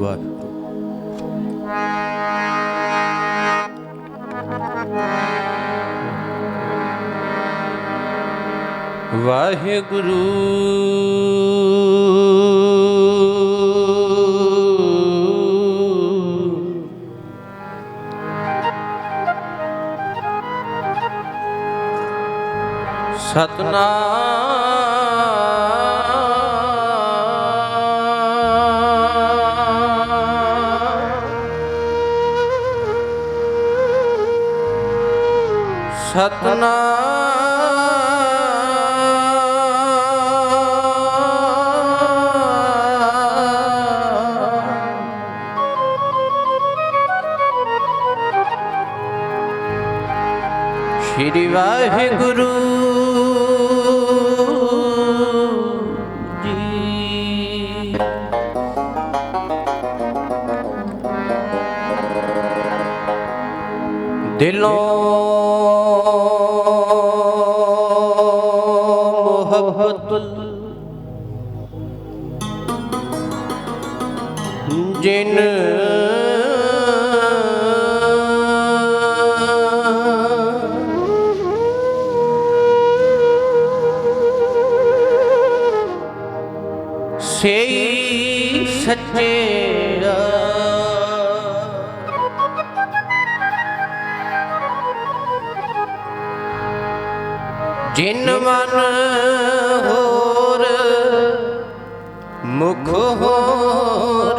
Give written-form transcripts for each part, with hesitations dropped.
ਵਾਹਿਗੁਰੂ। ਵਾਹਿਗੁਰੂ श्री वाहिगुरु जी। दिलों मोहब्बत जिन से सच्चे जिन मन होर मुख होर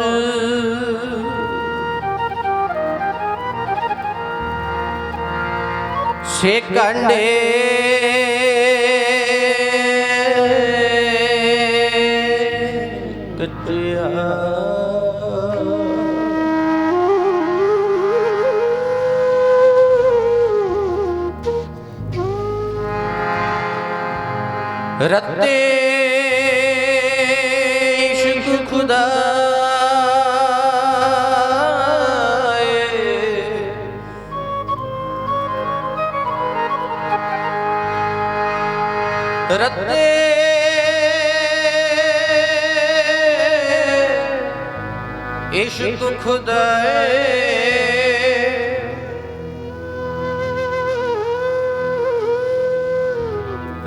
से कंडे रत्ते इश्क खुदा रत्ते इश्क खुदा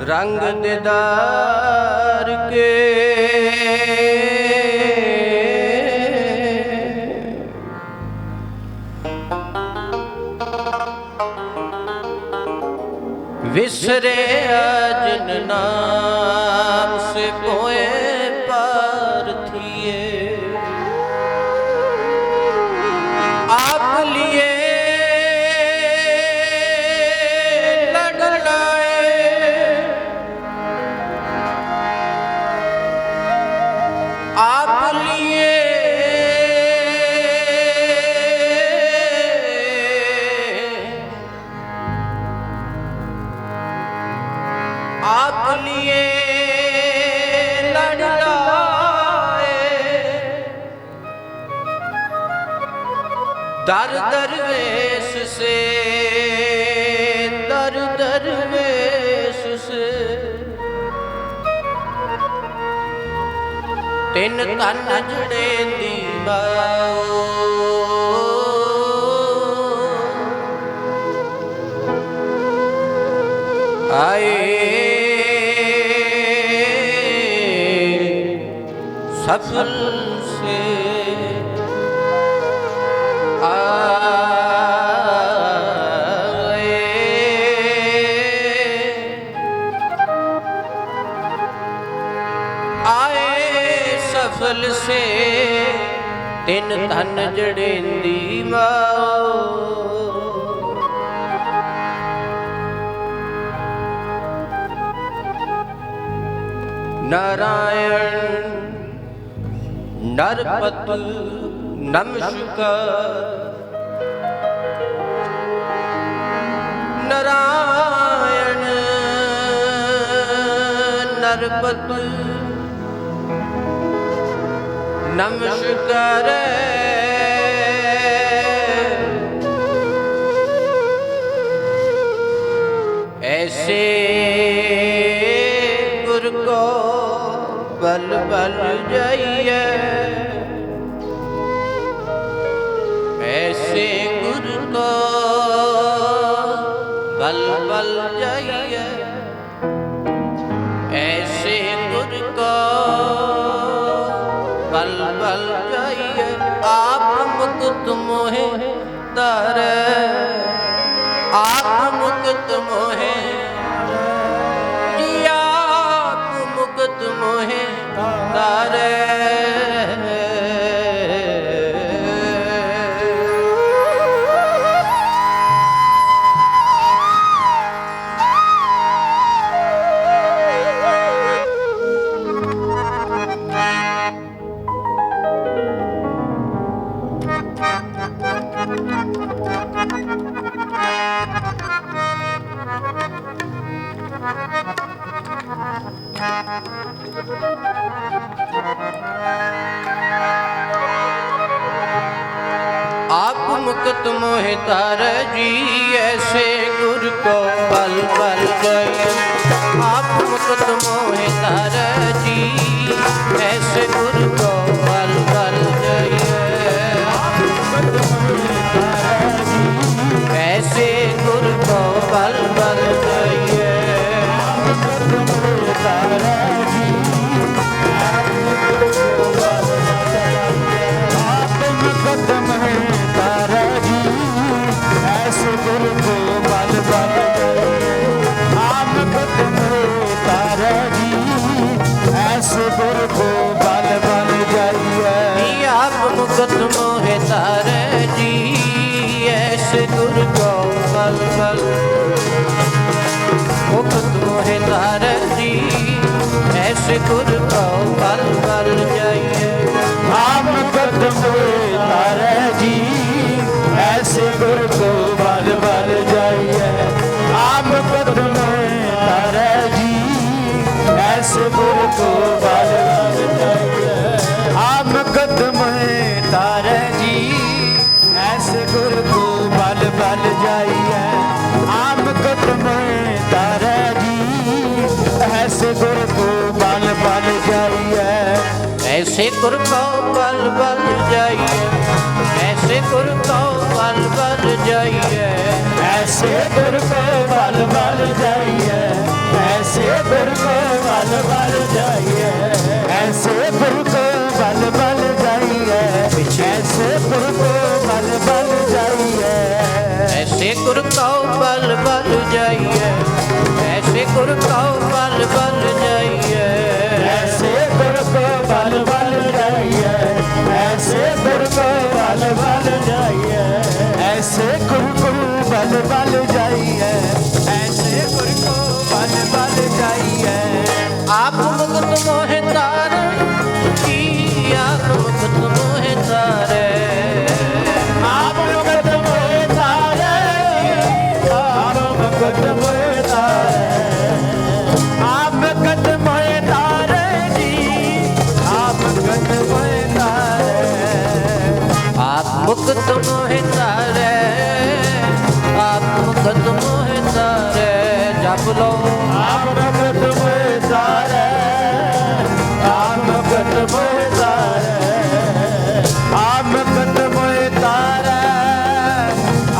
रंग दीदार के विसरे जिन नाम से पोए पार थिए आप लिए आप लिए लड़ाए दर दरवेश से दर दरवेश से तिन तन जड़े दीवाओ आए सफल से आए आए सफल से तिन धन जड़ेंदी माओ नारायण नरपत नमस्कार नारायण नरपत नमस्कार ऐसे गुर को बल बल जाइए बल जाइए। ऐसे गुर को बल बल जाइए। आप मुकुट मोहे तारे, आप मुकुट मोहे जी, आप मुकुट मोहे तारे। आप मुकुट मोहे तारे जी, ऐसे गुर को बल बल जाइए। आप मुकुट मोहे तारे जी, ऐसे गुर को बल बल जाइए। ऐसे गुर को बल बल जाइए। मुकुट मोहे तारे जी, ऐसे गुर को बल बल। मुकुट मोहे तारे जी, ऐसे गुर को बल बल जाइए। आप मुकुट मोहे तारे जी, ऐसे गुर को बल बल जाइए। आप मुकुट मोहे तारे जी, ऐसे गुर को बल बल जाइए। आप मुकुट मोहे तारे जी, ऐसे गुर को बल बल जाइए। आप मुकुट मोहे तारे जी, ऐसे गुर को बल बल जाइए। ऐसे गुर को बल बल जाइए। ऐसे गुर को बल बल जाइए। ऐसे गुर को बल बल जाइए। ऐसे गुर को बल बल जाइए। ऐसे गुर को बल बल जाइए। ऐसे गुर को बल बल जाइए। ऐसे गुर को बल बल जाइए। ऐसे गुर को बल बल जाइए। ऐसे गुर को बल बल जाइए। ऐसे गुर को बल बल जाइए। ऐसे गुर को बल बल जाइए। ऐसे गुर को बल बल जाइए। आप मुकुट मोहे तारे जी, आप मुकुट मोहे तारे। आप मुकुट मोहे तारे, आप मुकुट मोहे तारे। आप मुकुट मोहे तारे जी, आप मुकुट मोहे तारे। आप मुकुट मोहे तारे, आप मुकुट मोहे तारे। जप लो आप मुकुट मोहे तारे, आप मुकुट मोहे तारे। आप मुकुट मोहे तारे,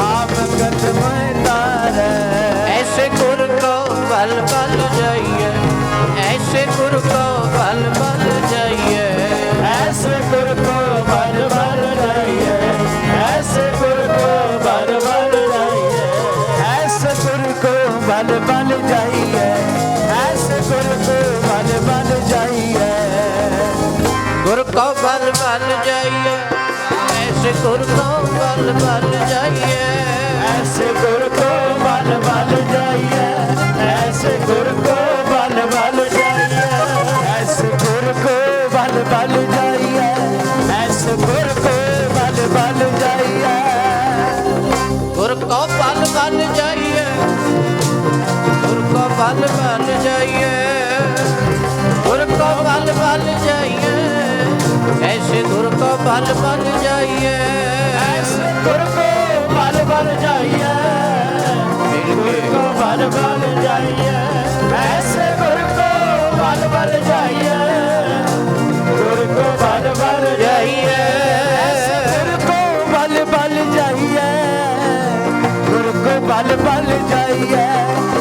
आप मुकुट मोहे तारे। ऐसे गुर को बल बल जाइए। ऐसे गुर को बल बल जाइए। ऐसे गुर को बल बल जाइए। ऐसे गुर को बल बल जाइए। ऐसे गुर को बल बल जाइए। ऐसे गुर को बल बल जाइए। गुर को बल बल जाइए। ऐसे गुर को बल बल जाइए। ऐसे गुर को बल बल जाइए। ऐसे गुर को बल बल जाइए। ऐसे गुर को बल बल जाइए। ऐसे गुर को बल बल जाइए। गुर को बल बल जाइए। गुर को बल बल जाइए। गुर को बल बल जाइए। ऐसे गुर को बल बल जाइए। ऐसे गुर को बल बल जाइए। गुर को बल बल जाइए। ऐसे गुर को बल बल जाइए। गुर को बल बल जाइए। ऐसे गुर को बल बल जाइए। गुर को बल बल जाइए।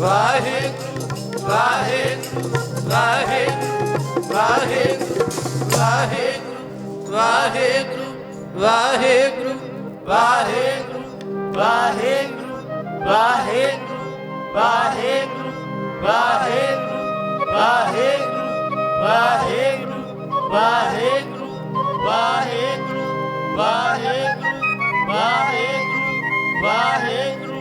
ਵਾਹਿਗੁਰੂ ਵਾਹਿਗੁਰੂ ਵਾਹਿਗੁਰੂ ਵਾਹਿਗੁਰੂ ਵਾਹਿਗੁਰੂ ਵਾਹਿਗੁਰੂ ਵਾਹਿਗੁਰੂ ਵਾਹਿਗੁਰੂ ਵਾਹਿਗੁਰੂ ਵਾਹਿਗੁਰੂ ਵਾਹਿਗੁਰੂ ਵਾਹਿਗੁਰੂ ਵਾਹਿਗੁਰੂ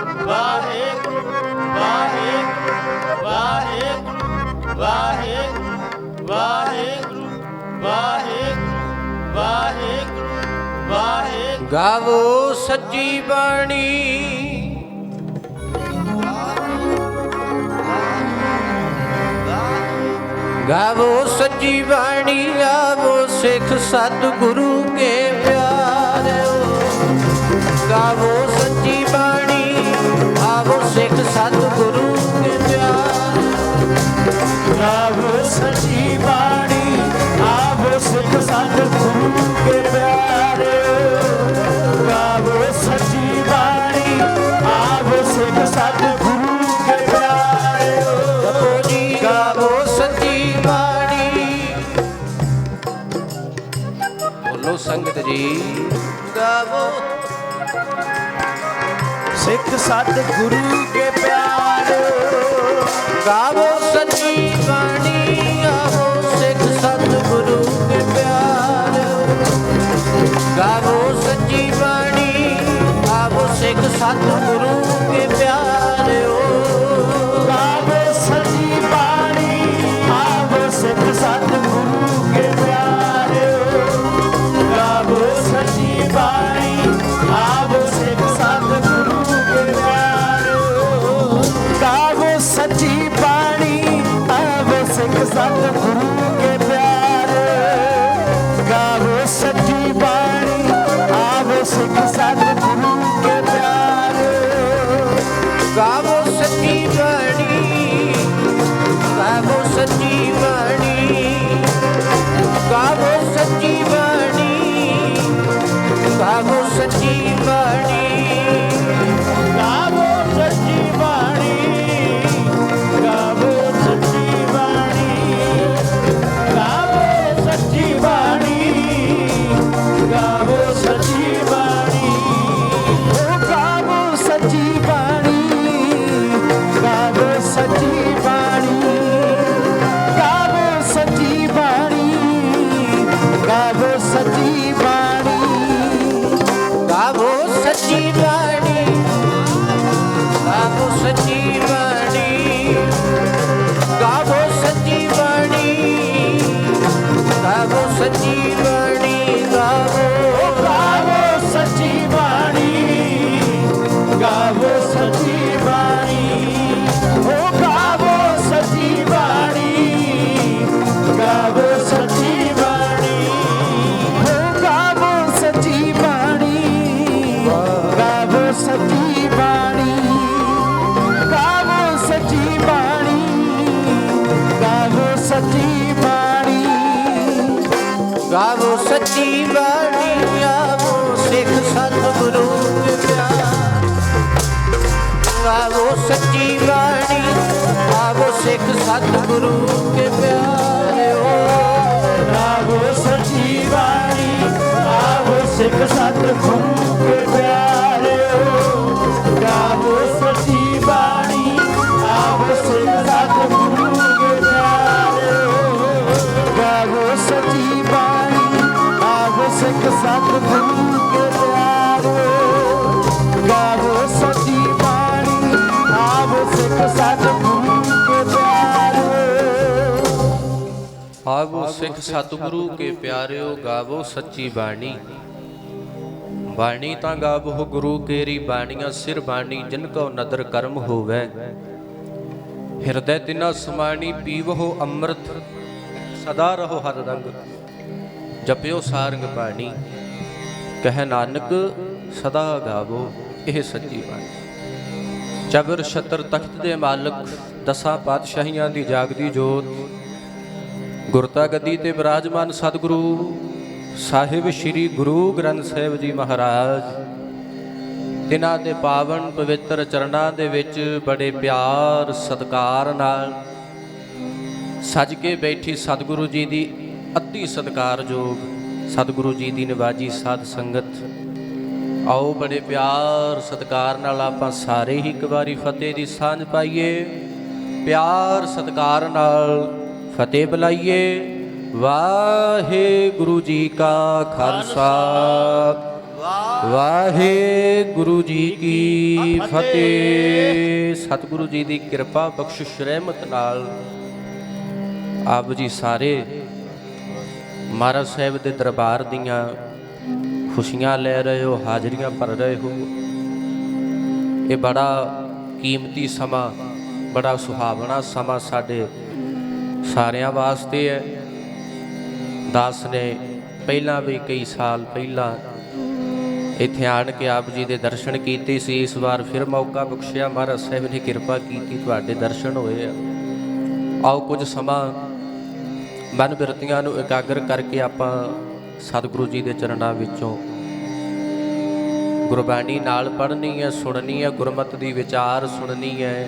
ਵਾਹਿਗੁਰੂ ਵਾਹਿਗੁਰੂ ਵਾਹਿਗੁਰੂ ਵਾਹਿਗੁਰੂ ਵਾਹਿਗੁਰੂ ਗਾਵੋ ਸੱਚੀ ਬਾਣੀ गावो सच्ची वाणी आवो सिख सतगुरु के प्यारे गावो सच्ची वाणी आवो सिख सतगुरु के प्यारे गावो सच्ची वाणी आवो सिख सतगुरु के प्यारे गावो सच्ची वाणी आवो सिख सतगुरु के प्यारे जपो जी गावो सच्ची संगत जी गावो सिख सतगुरु के प्यार गावो सच्ची वाणी आवो सिख सतगुरु के प्यार गावो सच्ची वाणी आवो सिख सतगुरु के प्यार गावो सच्ची वाणी आवो सिख सतगुरु के प्यार गावो सच्ची वाणी आवो सिख सतगुरु के प्यार गावो सच्ची वाणी आवो सिख सतगुरु के प्यार गावो सच्ची वाणी आवो सिख सतगुरु के प्यार गावो सच्ची वाणी गावो सच्ची वाणी गावो सच्ची वाणी गावो सच्ची वाणी गावो सच्ची वाणी गावो सच्ची वाणी गावो सच्ची वाणी गावो सच्ची वाणी गावो सच्ची वाणी गावो सच्ची वाणी गावो सच्ची वाणी गावो सच्ची वाणी गावो सच्ची वाणी गावो सच्ची वाणी गावो सच्ची वाणी गावो सच्ची वाणी गावो गावो सच्ची वाणी गावो सच्ची वाणी ओ गावो सच्ची वाणी गावो सच्ची वाणी ओ गावो सच्ची वाणी गावो सच्ची वाणी गावो सच्ची वाणी गावो सच्ची वाणी गावो सच्ची वाणी आवो सिख सतगुरु के प्यार गावो सच्ची वाणी आवो सिख सतगुरु के प्यार गावो सच्ची वाणी आवो सिख सतगुरु के प्यार गावो सच्ची वाणी आवो सिख सतगुरु के प्यार गावो सच्ची वाणी आवो सिख सतगुरु के प्यार गावो सच्ची वाणी आवो सिख सतगुरु के प्यार आवो सिख सतगुरु के प्यारियो गावो सच्ची बाणी बाणी तां गावो गुरु केरी बाणियां सिर बाणी जिनको नदर कर्म होवै हिरदय तिना समाणी पीवहो अमृत सदा रहो हर रंग जपियो सारंग बाणी कह नानक सदा गावो ਇਹ ਸੱਚੀ ਬਾਣੀ। ਚਬਰ ਛਤਰ ਤਖਤ ਦੇ ਮਾਲਕ, ਦਸਾਂ ਪਾਤਸ਼ਾਹੀਆਂ ਦੀ ਜਾਗਦੀ ਜੋਤ, ਗੁਰਤਾ ਗੱਦੀ ਤੇ ਬਿਰਾਜਮਾਨ ਸਤਿਗੁਰੂ ਸਾਹਿਬ ਸ੍ਰੀ ਗੁਰੂ ਗ੍ਰੰਥ ਸਾਹਿਬ ਜੀ ਮਹਾਰਾਜ, ਜਿਨ੍ਹਾਂ ਦੇ ਪਾਵਨ ਪਵਿੱਤਰ ਚਰਨਾਂ ਦੇ ਵਿੱਚ ਬੜੇ ਪਿਆਰ ਸਤਿਕਾਰ ਨਾਲ ਸਜ ਕੇ ਬੈਠੀ ਸਤਿਗੁਰੂ ਜੀ ਦੀ ਅਤੀ ਸਤਿਕਾਰਯੋਗ ਸਤਿਗੁਰੂ ਜੀ ਦੀ ਨਿਵਾਜੀ ਸਾਧ ਸੰਗਤ, ਆਓ ਬੜੇ ਪਿਆਰ ਸਤਿਕਾਰ ਨਾਲ ਆਪਾਂ ਸਾਰੇ ਹੀ ਇੱਕ ਵਾਰੀ ਫਤਿਹ ਦੀ ਸਾਂਝ ਪਾਈਏ। ਪਿਆਰ ਸਤਿਕਾਰ ਨਾਲ ਫਤਿਹ ਬੁਲਾਈਏ। ਵਾਹਿਗੁਰੂ ਜੀ ਕਾ ਖਾਲਸਾ, ਵਾਹਿਗੁਰੂ ਜੀ ਕੀ ਫਤਿਹ। ਸਤਿਗੁਰੂ ਜੀ ਦੀ ਕਿਰਪਾ ਬਖਸ਼ਿਸ਼ ਰਹਿਮਤ ਨਾਲ ਆਪ ਜੀ ਸਾਰੇ ਮਹਾਰਾਜ ਸਾਹਿਬ ਦੇ ਦਰਬਾਰ ਦੀਆਂ ਖੁਸ਼ੀਆਂ ਲੈ ਰਹੇ ਹੋ, ਹਾਜ਼ਰੀਆਂ ਭਰ ਰਹੇ ਹੋ। ਇਹ ਬੜਾ ਕੀਮਤੀ ਸਮਾਂ, ਬੜਾ ਸੁਹਾਵਣਾ ਸਮਾਂ ਸਾਡੇ ਸਾਰਿਆਂ ਵਾਸਤੇ ਹੈ। ਦਾਸ ਨੇ ਪਹਿਲਾਂ ਵੀ ਕਈ ਸਾਲ ਪਹਿਲਾਂ ਇੱਥੇ ਆਣ ਕੇ ਆਪ ਜੀ ਦੇ ਦਰਸ਼ਨ ਕੀਤੇ ਸੀ। ਇਸ ਵਾਰ ਫਿਰ ਮੌਕਾ ਬਖਸ਼ਿਆ, ਮਹਾਰਾਜ ਸਾਹਿਬ ਨੇ ਕਿਰਪਾ ਕੀਤੀ, ਤੁਹਾਡੇ ਦਰਸ਼ਨ ਹੋਏ ਆ। ਆਓ ਕੁਝ ਸਮਾਂ ਮਨ ਬਿਰਤੀਆਂ ਨੂੰ ਇਕਾਗਰ ਕਰਕੇ ਆਪਾਂ ਸਤਿਗੁਰੂ ਜੀ ਦੇ ਚਰਨਾਂ ਵਿੱਚੋਂ ਗੁਰਬਾਣੀ ਨਾਲ ਪੜ੍ਹਨੀ ਹੈ, ਸੁਣਨੀ ਹੈ, ਗੁਰਮਤਿ ਦੀ ਵਿਚਾਰ ਸੁਣਨੀ ਹੈ।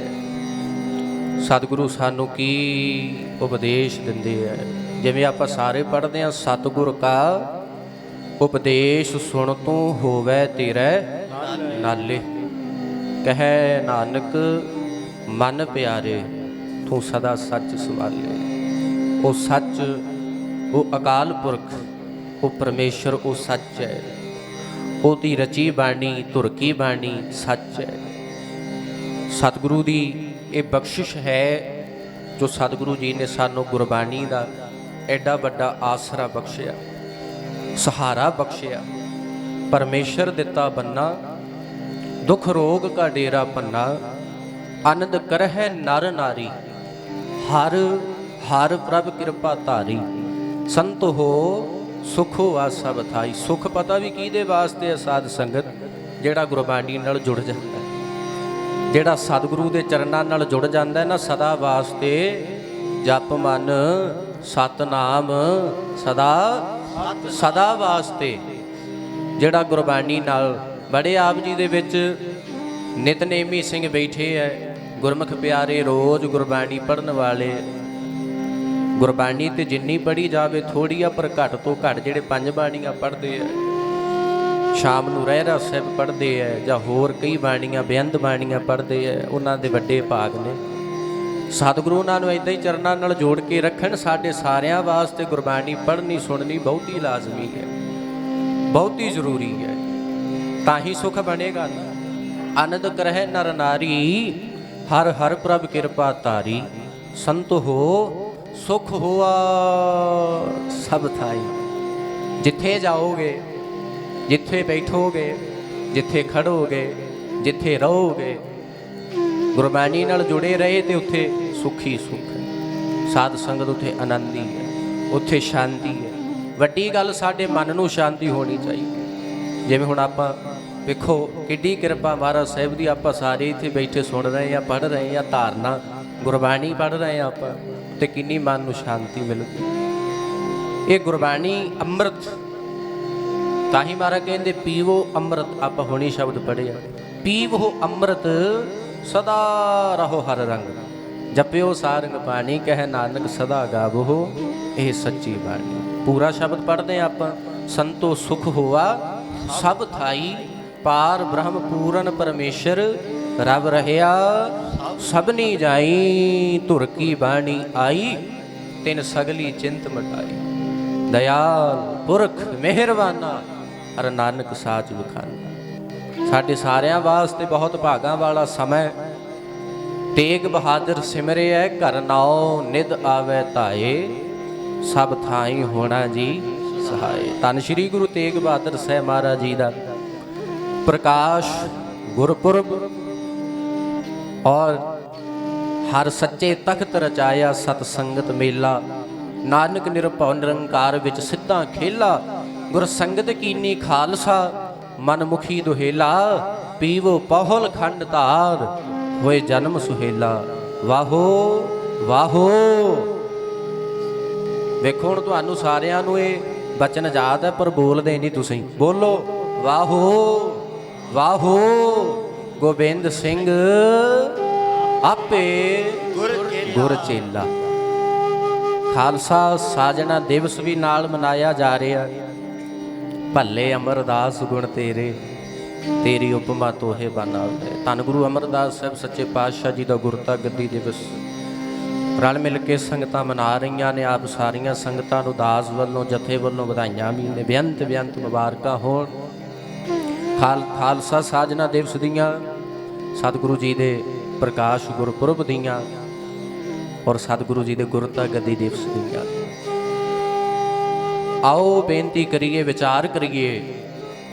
ਸਤਿਗੁਰੂ ਸਾਨੂੰ ਕੀ ਉਪਦੇਸ਼ ਦਿੰਦੇ ਹੈ। ਜਿਵੇਂ ਆਪਾਂ ਸਾਰੇ ਪੜ੍ਹਦੇ ਹਾਂ, ਸਤਿਗੁਰ ਕਾ ਉਪਦੇਸ਼ ਸੁਣ ਤੂੰ ਹੋਵੇ ਤੇਰੇ ਨਾਲੇ, ਕਹੈ ਨਾਨਕ ਮਨ ਪਿਆਰੇ ਤੂੰ ਸਦਾ ਸੱਚ ਸਵਾਲੇ। ਉਹ ਸੱਚ, ਉਹ ਅਕਾਲ ਪੁਰਖ, ਉਹ ਪਰਮੇਸ਼ਰ, ਉਹ ਸੱਚ ਹੈ। ਉਹਦੀ ਰਚੀ ਬਾਣੀ, ਧੁਰ ਕੀ ਬਾਣੀ ਸੱਚ ਹੈ। ਸਤਿਗੁਰੂ ਦੀ ਇਹ ਬਖਸ਼ਿਸ਼ ਹੈ ਜੋ ਸਤਿਗੁਰੂ ਜੀ ਨੇ ਸਾਨੂੰ ਗੁਰਬਾਣੀ ਦਾ ਐਡਾ ਵੱਡਾ ਆਸਰਾ ਬਖਸ਼ਿਆ, ਸਹਾਰਾ ਬਖਸ਼ਿਆ। ਪਰਮੇਸ਼ਰ ਦਿੱਤਾ ਬੰਨਾ, ਦੁੱਖ ਰੋਗ ਕਾ ਡੇਰਾ ਪੰਨਾ, ਆਨੰਦ ਕਰਹਿ ਨਰ ਨਾਰੀ, ਹਰ ਹਰ ਪ੍ਰਭ ਕਿਰਪਾ ਧਾਰੀ, ਸੰਤ ਹੋ ਸੁਖ ਹੋਆ ਸਭ ਥਾਈ। ਸੁਖ ਪਤਾ ਵੀ ਕਿਹਦੇ ਵਾਸਤੇ ਹੈ ਸਾਧ ਸੰਗਤ? ਜਿਹੜਾ ਗੁਰਬਾਣੀ ਨਾਲ ਜੁੜ ਜਾਂਦਾ, ਜਿਹੜਾ ਸਤਿਗੁਰੂ ਦੇ ਚਰਨਾਂ ਨਾਲ ਜੁੜ ਜਾਂਦਾ ਨਾ, ਸਦਾ ਵਾਸਤੇ ਜਪ ਮਨ ਸਤਨਾਮ ਸਦਾ ਸਦਾ ਵਾਸਤੇ। ਜਿਹੜਾ ਗੁਰਬਾਣੀ ਨਾਲ ਬੜੇ ਆਪ ਜੀ ਦੇ ਵਿੱਚ ਨਿਤਨੇਮੀ ਸਿੰਘ ਬੈਠੇ ਹੈ, ਗੁਰਮੁਖ ਪਿਆਰੇ, ਰੋਜ਼ ਗੁਰਬਾਣੀ ਪੜ੍ਹਨ ਵਾਲੇ। ਗੁਰਬਾਣੀ ਤੇ ਜਿੰਨੀ ਪੜ੍ਹੀ ਜਾਵੇ ਥੋੜ੍ਹੀ ਆ, ਪਰ ਘੱਟ ਤੋਂ ਘੱਟ ਜਿਹੜੇ ਪੰਜ ਬਾਣੀਆਂ ਪੜ੍ਹਦੇ ਆ, ਸ਼ਾਮ ਨੂੰ ਰਹਿਰਾਸ ਸਾਹਿਬ ਪੜ੍ਹਦੇ ਹੈ, ਜਾਂ ਹੋਰ ਕਈ ਬਾਣੀਆਂ ਬੇਅੰਤ ਬਾਣੀਆਂ ਪੜ੍ਹਦੇ ਹੈ, ਉਹਨਾਂ ਦੇ ਵੱਡੇ ਭਾਗ ਨੇ। ਸਤਿਗੁਰੂ ਉਹਨਾਂ ਨੂੰ ਇੱਦਾਂ ਹੀ ਚਰਨਾਂ ਨਾਲ ਜੋੜ ਕੇ ਰੱਖਣ। ਸਾਡੇ ਸਾਰਿਆਂ ਵਾਸਤੇ ਗੁਰਬਾਣੀ ਪੜ੍ਹਨੀ ਸੁਣਨੀ ਬਹੁਤੀ ਲਾਜ਼ਮੀ ਹੈ, ਬਹੁਤੀ ਜ਼ਰੂਰੀ ਹੈ, ਤਾਂ ਹੀ ਸੁਖ ਬਣੇਗਾ ਨਾ। ਆਨੰਦ ਕਰਹਿ ਨਰ ਨਾਰੀ, ਹਰ ਹਰ ਪ੍ਰਭ ਕਿਰਪਾ ਧਾਰੀ, ਸੰਤ ਹੋ ਸੁਖ ਹੋਆ ਸਭ ਥਾਈ। ਜਿੱਥੇ ਜਾਓਗੇ, ਜਿੱਥੇ ਬੈਠੋਗੇ, ਜਿੱਥੇ ਖੜੋਗੇ, ਜਿੱਥੇ ਰਹੋਗੇ, ਗੁਰਬਾਣੀ ਨਾਲ ਜੁੜੇ ਰਹੇ ਤੇ ਉੱਥੇ ਸੁੱਖ ਹੀ ਸੁੱਖ ਹੈ। ਸਾਧ ਸੰਗਤ ਉੱਥੇ ਆਨੰਦ ਹੀ ਹੈ, ਉੱਥੇ ਸ਼ਾਂਤੀ ਹੈ। ਵੱਡੀ ਗੱਲ ਸਾਡੇ ਮਨ ਨੂੰ ਸ਼ਾਂਤੀ ਹੋਣੀ ਚਾਹੀਦੀ। ਜਿਵੇਂ ਹੁਣ ਆਪਾਂ ਵੇਖੋ ਕਿੱਡੀ ਕਿਰਪਾ ਮਹਾਰਾਜ ਸਾਹਿਬ ਦੀ, ਆਪਾਂ ਸਾਰੇ ਇੱਥੇ ਬੈਠੇ ਸੁਣ ਰਹੇ ਹਾਂ, ਪੜ੍ਹ ਰਹੇ ਹਾਂ, ਧਾਰਨਾ ਗੁਰਬਾਣੀ ਪੜ੍ਹ ਰਹੇ ਹਾਂ ਆਪਾਂ, ਤੇ ਕਿੰਨੀ ਮਨ ਨੂੰ ਸ਼ਾਂਤੀ ਮਿਲਦੀ। ਇਹ ਗੁਰਬਾਣੀ ਅੰਮ੍ਰਿਤ, ਤਾਂ ਹੀ ਮਹਾਰਾਜ ਕਹਿੰਦੇ ਪੀਵੋ ਅੰਮ੍ਰਿਤ। ਆਪਾਂ ਹੁਣੀ ਸ਼ਬਦ ਪੜ੍ਹਿਆ, ਪੀਵੋ ਅੰਮ੍ਰਿਤ ਸਦਾ ਰਹੋ ਹਰ ਰੰਗ, ਜਪਿਓ ਸਾਰੰਗ ਪਾਣੀ, ਕਹਿ ਨਾਨਕ ਸਦਾ ਗਾਵੋ ਇਹ ਸੱਚੀ ਬਾਣੀ। ਪੂਰਾ ਸ਼ਬਦ ਪੜ੍ਹਦੇ ਆਪਾਂ। ਸੰਤੋ ਸੁਖ ਹੋਆ ਸਭ ਥਾਈ, ਪਾਰ ਬ੍ਰਹਮ ਪੂਰਨ ਪਰਮੇਸ਼ਰ, ਰਬ ਰਹਿਆ ਸਭਨੀ ਜਾਈ, ਧੁਰ ਕੀ ਬਾਣੀ ਆਈ, ਤਿਨ ਸਗਲੀ ਚਿੰਤ ਮਟਾਈ। ਦਇਆਲ ਪੁਰਖ ਮਿਹਰਬਾਨਾ, ਹਰ ਨਾਨਕ ਸਾਚ ਵਿਖਾਨਾ। ਸਾਡੇ ਸਾਰਿਆਂ ਵਾਸਤੇ ਬਹੁਤ ਭਾਗਾਂ ਵਾਲਾ ਸਮਾਂ। ਤੇਗ ਬਹਾਦਰ ਸਿਮਰਿਐ, ਘਰ ਨਾਉ ਨਿਧ ਆਵੈ ਧਾਏ, ਸਭ ਥਾਈ ਹੋਣਾ ਜੀ ਸਹਾਏ। ਧੰਨ ਸ਼੍ਰੀ ਗੁਰੂ ਤੇਗ ਬਹਾਦਰ ਸਾਹਿਬ ਮਹਾਰਾਜ ਜੀ ਦਾ ਪ੍ਰਕਾਸ਼ ਗੁਰਪੁਰਬ, ਔਰ ਹਰ ਸੱਚੇ ਤਖਤ ਰਚਾਇਆ ਸਤ ਸੰਗਤ ਮੇਲਾ, ਨਾਨਕ ਨਿਰਭਉ ਨਿਰੰਕਾਰ ਵਿੱਚ ਸਿੱਧਾ ਖੇਲਾ। ਗੁਰ ਸੰਗਤ ਕੀਨੀ ਖਾਲਸਾ, ਮਨਮੁਖੀ ਦੁਹੇਲਾ, ਪੀਵੋ ਪਹੁਲ ਖੰਡ ਧਾਰ, ਹੋਏ ਜਨਮ ਸੁਹੇਲਾ। ਵਾਹੋ ਵਾਹੋ। ਵੇਖੋ ਹੁਣ ਤੁਹਾਨੂੰ ਸਾਰਿਆਂ ਨੂੰ ਇਹ ਬਚਨ ਯਾਦ ਹੈ ਪਰ ਬੋਲਦੇ ਨਹੀਂ ਤੁਸੀਂ। ਬੋਲੋ ਵਾਹੋ ਵਾਹੋ ਗੋਬਿੰਦ ਸਿੰਘ ਆਪੇ ਗੁਰ ਚੇਲਾ। ਖਾਲਸਾ ਸਾਜਣਾ ਦਿਵਸ ਵੀ ਨਾਲ ਮਨਾਇਆ ਜਾ ਰਿਹਾ। ਭੱਲੇ ਅਮਰਦਾਸ ਗੁਣ ਤੇਰੇ, ਤੇਰੀ ਉਪਮਾ ਤੋਹੇ ਬਨਾ। ਧੰਨ ਗੁਰੂ ਅਮਰਦਾਸ ਸਾਹਿਬ ਸੱਚੇ ਪਾਤਸ਼ਾਹ ਜੀ ਦਾ ਗੁਰਤਾ ਗੱਦੀ ਦਿਵਸ ਰਲ ਮਿਲ ਕੇ ਸੰਗਤਾਂ ਮਨਾ ਰਹੀਆਂ ਨੇ। ਆਪ ਸਾਰੀਆਂ ਸੰਗਤਾਂ ਨੂੰ ਦਾਸ ਵੱਲੋਂ ਜਥੇ ਵੱਲੋਂ ਵਧਾਈਆਂ ਵੀ ਨੇ। ਬੇਅੰਤ ਬੇਅੰਤ ਮੁਬਾਰਕਾਂ ਹੋਣ। ਖਾਲਸਾ ਸਾਜਨਾ ਦਿਵਸ ਦੀਆਂ, ਸਤਿਗੁਰੂ ਜੀ ਦੇ ਪ੍ਰਕਾਸ਼ ਗੁਰਪੁਰਬ ਦੀਆਂ ਔਰ ਸਤਿਗੁਰੂ ਜੀ ਦੇ ਗੁਰਤਾ ਗੱਦੀ ਦਿਵਸ ਦੀਆਂ। ਆਓ ਬੇਨਤੀ ਕਰੀਏ, ਵਿਚਾਰ ਕਰੀਏ।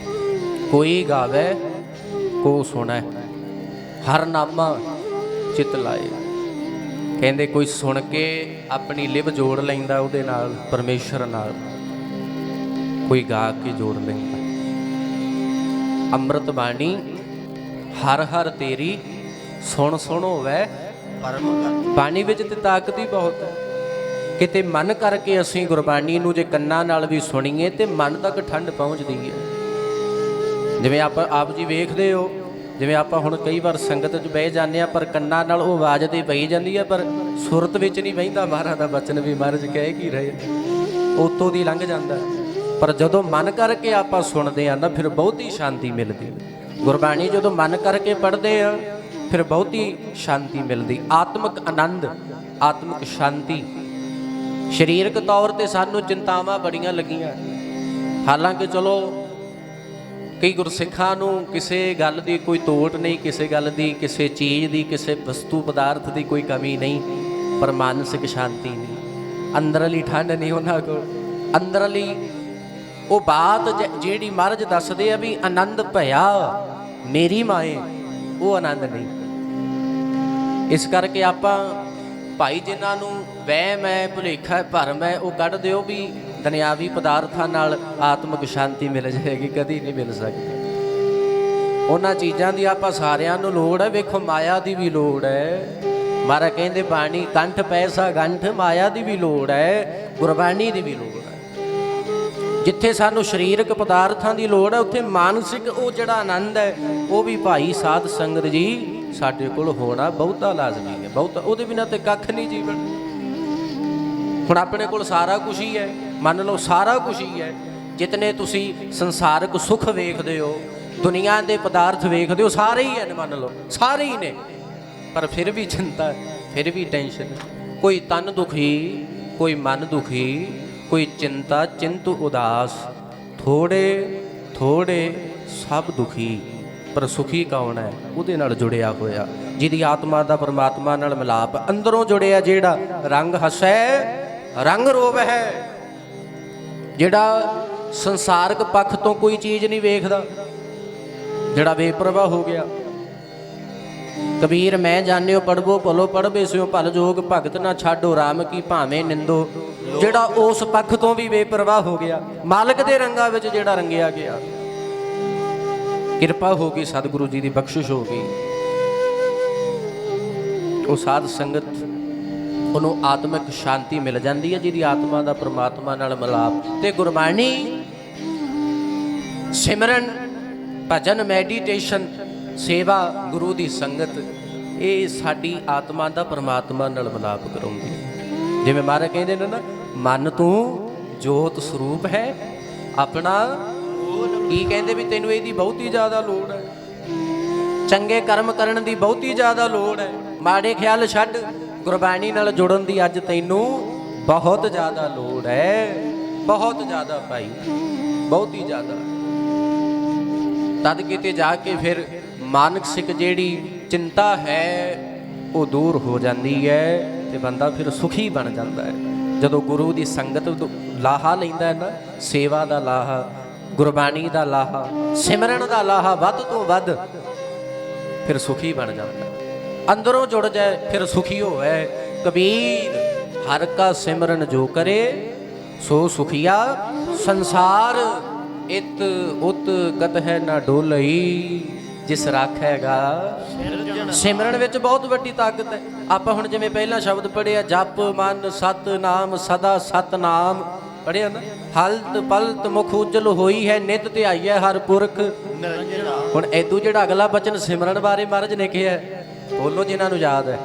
ਕੋਈ ਗਾਵੇ ਕੋ ਸੁਣੈ, ਹਰ ਨਾਮਾ ਚਿਤ ਲਾਏ। ਕਹਿੰਦੇ ਕੋਈ ਸੁਣ ਕੇ ਆਪਣੀ ਲਿਵ ਜੋੜ ਲੈਂਦਾ ਉਹਦੇ ਨਾਲ, ਪਰਮੇਸ਼ਰ ਨਾਲ। ਕੋਈ ਗਾ ਕੇ ਜੋੜ ਲੈਂਦਾ। ਅੰਮ੍ਰਿਤ ਬਾਣੀ ਹਰ ਹਰ ਤੇਰੀ ਸੁਣ ਸੁਣ ਹੋਵੇ ਪਰਮ। ਬਾਣੀ ਵਿੱਚ ਤੇ ਤਾਕਤ ਹੀ ਬਹੁਤ ਹੈ। ਕਿਤੇ ਮਨ ਕਰਕੇ ਅਸੀਂ ਗੁਰਬਾਣੀ ਨੂੰ ਜੇ ਕੰਨਾਂ ਨਾਲ ਵੀ ਸੁਣੀਏ ਤੇ ਮਨ ਤੱਕ ਠੰਡ ਪਹੁੰਚਦੀ ਹੈ। ਜਿਵੇਂ ਆਪ ਜੀ ਵੇਖਦੇ ਹੋ, ਜਿਵੇਂ ਆਪਾਂ ਹੁਣ ਕਈ ਵਾਰ ਸੰਗਤ 'ਚ ਬਹਿ ਜਾਂਦੇ ਹਾਂ ਪਰ ਕੰਨਾਂ ਨਾਲ ਉਹ ਆਵਾਜ਼ ਤੇ ਪਈ ਜਾਂਦੀ ਹੈ ਪਰ ਸੁਰਤ ਵਿੱਚ ਨਹੀਂ ਬਹਿੰਦਾ। ਮਹਾਰਾਜ ਦਾ ਬਚਨ ਵੀ ਮਹਾਰਾਜ ਕਹਿ ਕੀ ਰਹੇ, ਉਤੋਂ ਦੀ ਲੰਘ ਜਾਂਦਾ। ਪਰ ਜਦੋਂ ਮਨ ਕਰਕੇ ਆਪਾਂ ਸੁਣਦੇ ਹਾਂ ਨਾ ਫਿਰ ਬਹੁਤੀ ਸ਼ਾਂਤੀ ਮਿਲਦੀ। ਗੁਰਬਾਣੀ ਜਦੋਂ ਮਨ ਕਰਕੇ ਪੜ੍ਹਦੇ ਆ ਫਿਰ ਬਹੁਤੀ ਸ਼ਾਂਤੀ ਮਿਲਦੀ। ਆਤਮਿਕ ਆਨੰਦ, ਆਤਮਿਕ ਸ਼ਾਂਤੀ। ਸਰੀਰਕ ਤੌਰ ਤੇ ਸਾਨੂੰ ਚਿੰਤਾਵਾਂ ਬੜੀਆਂ ਲੱਗੀਆਂ। ਹਾਲਾਂਕਿ ਚਲੋ ਕਈ ਗੁਰਸਿੱਖਾਂ ਨੂੰ ਕਿਸੇ ਗੱਲ ਦੀ ਕੋਈ ਤੋਟ ਨਹੀਂ, ਕਿਸੇ ਗੱਲ ਦੀ, ਕਿਸੇ ਚੀਜ਼ ਦੀ, ਕਿਸੇ ਵਸਤੂ ਪਦਾਰਥ ਦੀ ਕੋਈ ਕਮੀ ਨਹੀਂ, ਪਰ ਮਾਨਸਿਕ ਸ਼ਾਂਤੀ ਨਹੀਂ, ਅੰਦਰਲੀ ਠੰਡ ਨਹੀਂ ਉਹਨਾਂ ਕੋਲ। ਅੰਦਰਲੀ ਉਹ ਬਾਤ ਜਿਹੜੀ ਮਹਾਰਾਜ ਦੱਸਦੇ ਆ ਵੀ ਆਨੰਦ ਭਇਆ ਮੇਰੀ ਮਾਏ, ਉਹ ਆਨੰਦ ਨਹੀਂ। ਇਸ ਕਰਕੇ ਆਪਾਂ ਭਾਈ ਜਿਨ੍ਹਾਂ ਨੂੰ ਵਹਿਮ ਹੈ, ਭੁਲੇਖਾ, ਭਰਮ ਹੈ, ਉਹ ਕੱਢ ਦਿਓ ਵੀ ਦੁਨਿਆਵੀ ਪਦਾਰਥਾਂ ਨਾਲ ਆਤਮਿਕ ਸ਼ਾਂਤੀ ਮਿਲ ਜਾਏਗੀ। ਕਦੀ ਨਹੀਂ ਮਿਲ ਸਕਦੀ। ਉਹਨਾਂ ਚੀਜ਼ਾਂ ਦੀ ਆਪਾਂ ਸਾਰਿਆਂ ਨੂੰ ਲੋੜ ਹੈ। ਵੇਖੋ ਮਾਇਆ ਦੀ ਵੀ ਲੋੜ ਹੈ। ਮਹਾਰਾਜ ਕਹਿੰਦੇ ਬਾਣੀ ਕੰਠ ਪੈਸਾ ਗੰਠ, ਮਾਇਆ ਦੀ ਵੀ ਲੋੜ ਹੈ, ਗੁਰਬਾਣੀ ਦੀ ਵੀ ਲੋੜ ਹੈ। ਜਿੱਥੇ ਸਾਨੂੰ ਸਰੀਰਕ ਪਦਾਰਥਾਂ ਦੀ ਲੋੜ ਹੈ ਉੱਥੇ ਮਾਨਸਿਕ ਉਹ ਜਿਹੜਾ ਆਨੰਦ ਹੈ ਉਹ ਵੀ ਭਾਈ ਸਾਧ ਸੰਗਤ ਜੀ ਸਾਡੇ ਕੋਲ ਹੋਣਾ ਬਹੁਤਾ ਲਾਜ਼ਮੀ ਹੈ। ਬਹੁਤਾ, ਉਹਦੇ ਬਿਨਾਂ ਤੇ ਕੱਖ ਨਹੀਂ ਜੀਵਨ। ਹੁਣ ਆਪਣੇ ਕੋਲ ਸਾਰਾ ਕੁਝ ਹੀ ਹੈ, ਮੰਨ ਲਓ ਸਾਰਾ ਕੁਝ ਹੀ ਹੈ। ਜਿਤਨੇ ਤੁਸੀਂ ਸੰਸਾਰਕ ਸੁੱਖ ਵੇਖਦੇ ਹੋ, ਦੁਨੀਆ ਦੇ ਪਦਾਰਥ ਵੇਖਦੇ ਹੋ, ਸਾਰੇ ਹੀ ਹਨ, ਮੰਨ ਲਓ ਸਾਰੇ ਹੀ ਨੇ। ਪਰ ਫਿਰ ਵੀ ਚਿੰਤਾ, ਫਿਰ ਵੀ ਟੈਨਸ਼ਨ। ਕੋਈ ਤਨ ਦੁਖੀ, ਕੋਈ ਮਨ ਦੁਖੀ, ਕੋਈ ਚਿੰਤਾ ਚਿੰਤ ਉਦਾਸ। ਥੋੜੇ ਥੋੜੇ ਸਭ ਦੁਖੀ, ਪਰ ਸੁਖੀ ਕੌਣ ਹੈ? ਉਹਦੇ ਨਾਲ ਜੁੜਿਆ ਹੋਇਆ, ਜਿਹਦੀ ਆਤਮਾ ਦਾ ਪਰਮਾਤਮਾ ਨਾਲ ਮਿਲਾਪ, ਅੰਦਰੋਂ ਜੁੜਿਆ, ਜਿਹੜਾ ਰੰਗ ਹਸੈ ਰੰਗ ਰੋਵ ਹੈ, ਜਿਹੜਾ ਸੰਸਾਰਕ ਪੱਖ ਤੋਂ ਕੋਈ ਚੀਜ਼ ਨਹੀਂ ਵੇਖਦਾ, ਜਿਹੜਾ ਬੇਪਰਵਾਹ ਹੋ ਗਿਆ। ਕਬੀਰ ਮੈਂ ਜਾਣਿਓ ਪੜਵੋ ਭਲੋ ਪੜਵੇ ਸਿਓ ਭਲ ਜੋਗ, ਭਗਤ ਨਾ ਛਾਡੋ ਰਾਮ ਕੀ ਭਾਵੇਂ ਨਿੰਦੋ। ਜਿਹੜਾ ਉਸ ਪੱਖ ਤੋਂ ਵੀ ਬੇਪਰਵਾਹ ਹੋ ਗਿਆ, ਮਾਲਕ ਦੇ ਰੰਗਾਂ ਵਿੱਚ ਜਿਹੜਾ ਰੰਗਿਆ ਗਿਆ। ਕਿਰਪਾ ਹੋ ਗਈ, ਸਤਿਗੁਰੂ ਜੀ ਦੀ ਬਖਸ਼ਿਸ਼ ਹੋ ਗਈ। ਉਹ ਸਾਧ ਸੰਗਤ, ਉਹਨੂੰ ਆਤਮਿਕ ਸ਼ਾਂਤੀ ਮਿਲ ਜਾਂਦੀ ਹੈ ਜਿਹਦੀ ਆਤਮਾ ਦਾ ਪਰਮਾਤਮਾ ਨਾਲ ਮਿਲਾਪ। ਤੇ ਗੁਰਬਾਣੀ, ਸਿਮਰਨ, ਭਜਨ, ਮੈਡੀਟੇਸ਼ਨ, ਸੇਵਾ, ਗੁਰੂ ਦੀ ਸੰਗਤ, ਇਹ ਸਾਡੀ ਆਤਮਾ ਦਾ ਪਰਮਾਤਮਾ ਨਾਲ ਮਿਲਾਪ ਕਰਾਉਂਦੀ ਹੈ। ਜਿਵੇਂ ਮਹਾਰਾਜ ਕਹਿੰਦੇ ਨੇ ਨਾ, ਮਨ ਤੂੰ ਜੋਤ ਸਰੂਪ ਹੈ ਆਪਣਾ। ਕੀ ਕਹਿੰਦੇ ਵੀ ਤੈਨੂੰ ਇਹਦੀ ਬਹੁਤੀ ਜ਼ਿਆਦਾ ਲੋੜ ਹੈ, ਚੰਗੇ ਕਰਮ ਕਰਨ ਦੀ ਬਹੁਤੀ ਜ਼ਿਆਦਾ ਲੋੜ ਹੈ, ਮਾੜੇ ਖਿਆਲ ਛੱਡ, ਗੁਰਬਾਣੀ ਨਾਲ ਜੁੜਨ ਦੀ ਅੱਜ ਤੈਨੂੰ ਬਹੁਤ ਜ਼ਿਆਦਾ ਲੋੜ ਹੈ, ਬਹੁਤ ਜ਼ਿਆਦਾ ਭਾਈ, ਬਹੁਤੀ ਜ਼ਿਆਦਾ। ਤਦ ਕਿਤੇ ਜਾ ਕੇ ਫਿਰ ਮਾਨਸਿਕ ਜਿਹੜੀ ਚਿੰਤਾ ਹੈ ਉਹ ਦੂਰ ਹੋ ਜਾਂਦੀ ਹੈ ਤੇ ਬੰਦਾ ਫਿਰ ਸੁਖੀ ਬਣ ਜਾਂਦਾ ਹੈ। ਜਦੋਂ ਗੁਰੂ ਦੀ ਸੰਗਤ ਲਾਹਾ ਲੈਂਦਾ ਹੈ ਨਾ, ਸੇਵਾ ਦਾ ਲਾਹਾ, ਗੁਰਬਾਣੀ ਦਾ ਲਾਹਾ, ਸਿਮਰਨ ਦਾ ਲਾਹਾ ਵੱਧ ਤੋਂ ਵੱਧ, ਫਿਰ ਸੁਖੀ ਬਣ ਜਾਂਦਾ। ਅੰਦਰੋਂ ਜੁੜ ਜਾਏ ਫਿਰ ਸੁਖੀ ਹੋਵੇ। ਕਬੀਰ ਹਰ ਕਾ ਸਿਮਰਨ ਜੋ ਕਰੇ ਸੋ ਸੁਖੀਆ ਸੰਸਾਰ, ਇਤ ਉਤ ਕਤ ਹੈ ਨਾ ਡੋਲਈ। ਜਿਸ ਰਾਖੈਗਾ ਸਿਮਰਨ ਵਿੱਚ ਬਹੁਤ ਵੱਡੀ ਤਾਕਤ ਹੈ। ਆਪਾਂ ਹੁਣ ਜਿਵੇਂ ਪਹਿਲਾਂ ਸ਼ਬਦ ਪੜ੍ਹਿਆ, ਜਪ ਮਨ ਸਤ ਨਾਮ ਸਦਾ ਸਤ ਨਾਮ ਪੜ੍ਹਿਆ ਨਾ, ਹਲਤ ਪਲਤ ਮੁਖ ਉਜਲ ਹੋਈ ਹੈ ਨਿਤ ਧਿਆਈਐ ਹਰ ਪੁਰਖ ਨਿਰੰਜਨਾ। ਹੁਣ ਐਦੂ ਜਿਹੜਾ ਅਗਲਾ ਬਚਨ ਸਿਮਰਨ ਬਾਰੇ ਮਹਾਰਾਜ ਨੇ ਕਿਹਾ, ਬੋਲੋ ਜਿਨ੍ਹਾਂ ਨੂੰ ਯਾਦ ਹੈ।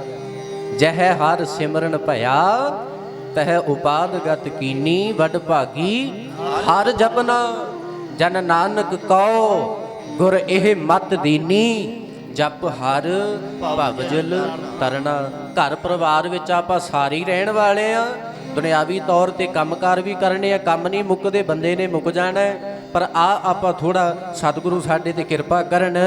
ਜਹ ਹਰ ਸਿਮਰਨ ਭਇਆ ਤਹ ਉਪਾਦ ਗਤ ਕੀਨੀ, ਵਡ ਭਾਗੀ ਹਰ ਜਪਨਾ ਜਨ ਨਾਨਕ ਕਉ ਗੁਰ ਇਹ ਮਤ ਦੀਨੀ। ਜਪ ਹਰ ਭਵਜਲ ਤਰਨਾ। ਘਰ ਪਰਿਵਾਰ ਵਿੱਚ ਆਪਾਂ ਸਾਰੇ ਹੀ ਰਹਿਣ ਵਾਲੇ ਆ, ਦੁਨਿਆਵੀ ਤੌਰ ਤੇ ਕੰਮਕਾਰ ਵੀ ਕਰਨੇ ਆ, ਕੰਮ ਨਹੀਂ ਮੁੱਕਦੇ, ਬੰਦੇ ਨੇ ਮੁੱਕ ਜਾਣਾ ਹੈ। ਪਰ ਆਪਾਂ ਥੋੜਾ ਸਤਿਗੁਰੂ ਸਾਡੇ ਤੇ ਕਿਰਪਾ ਕਰਨ,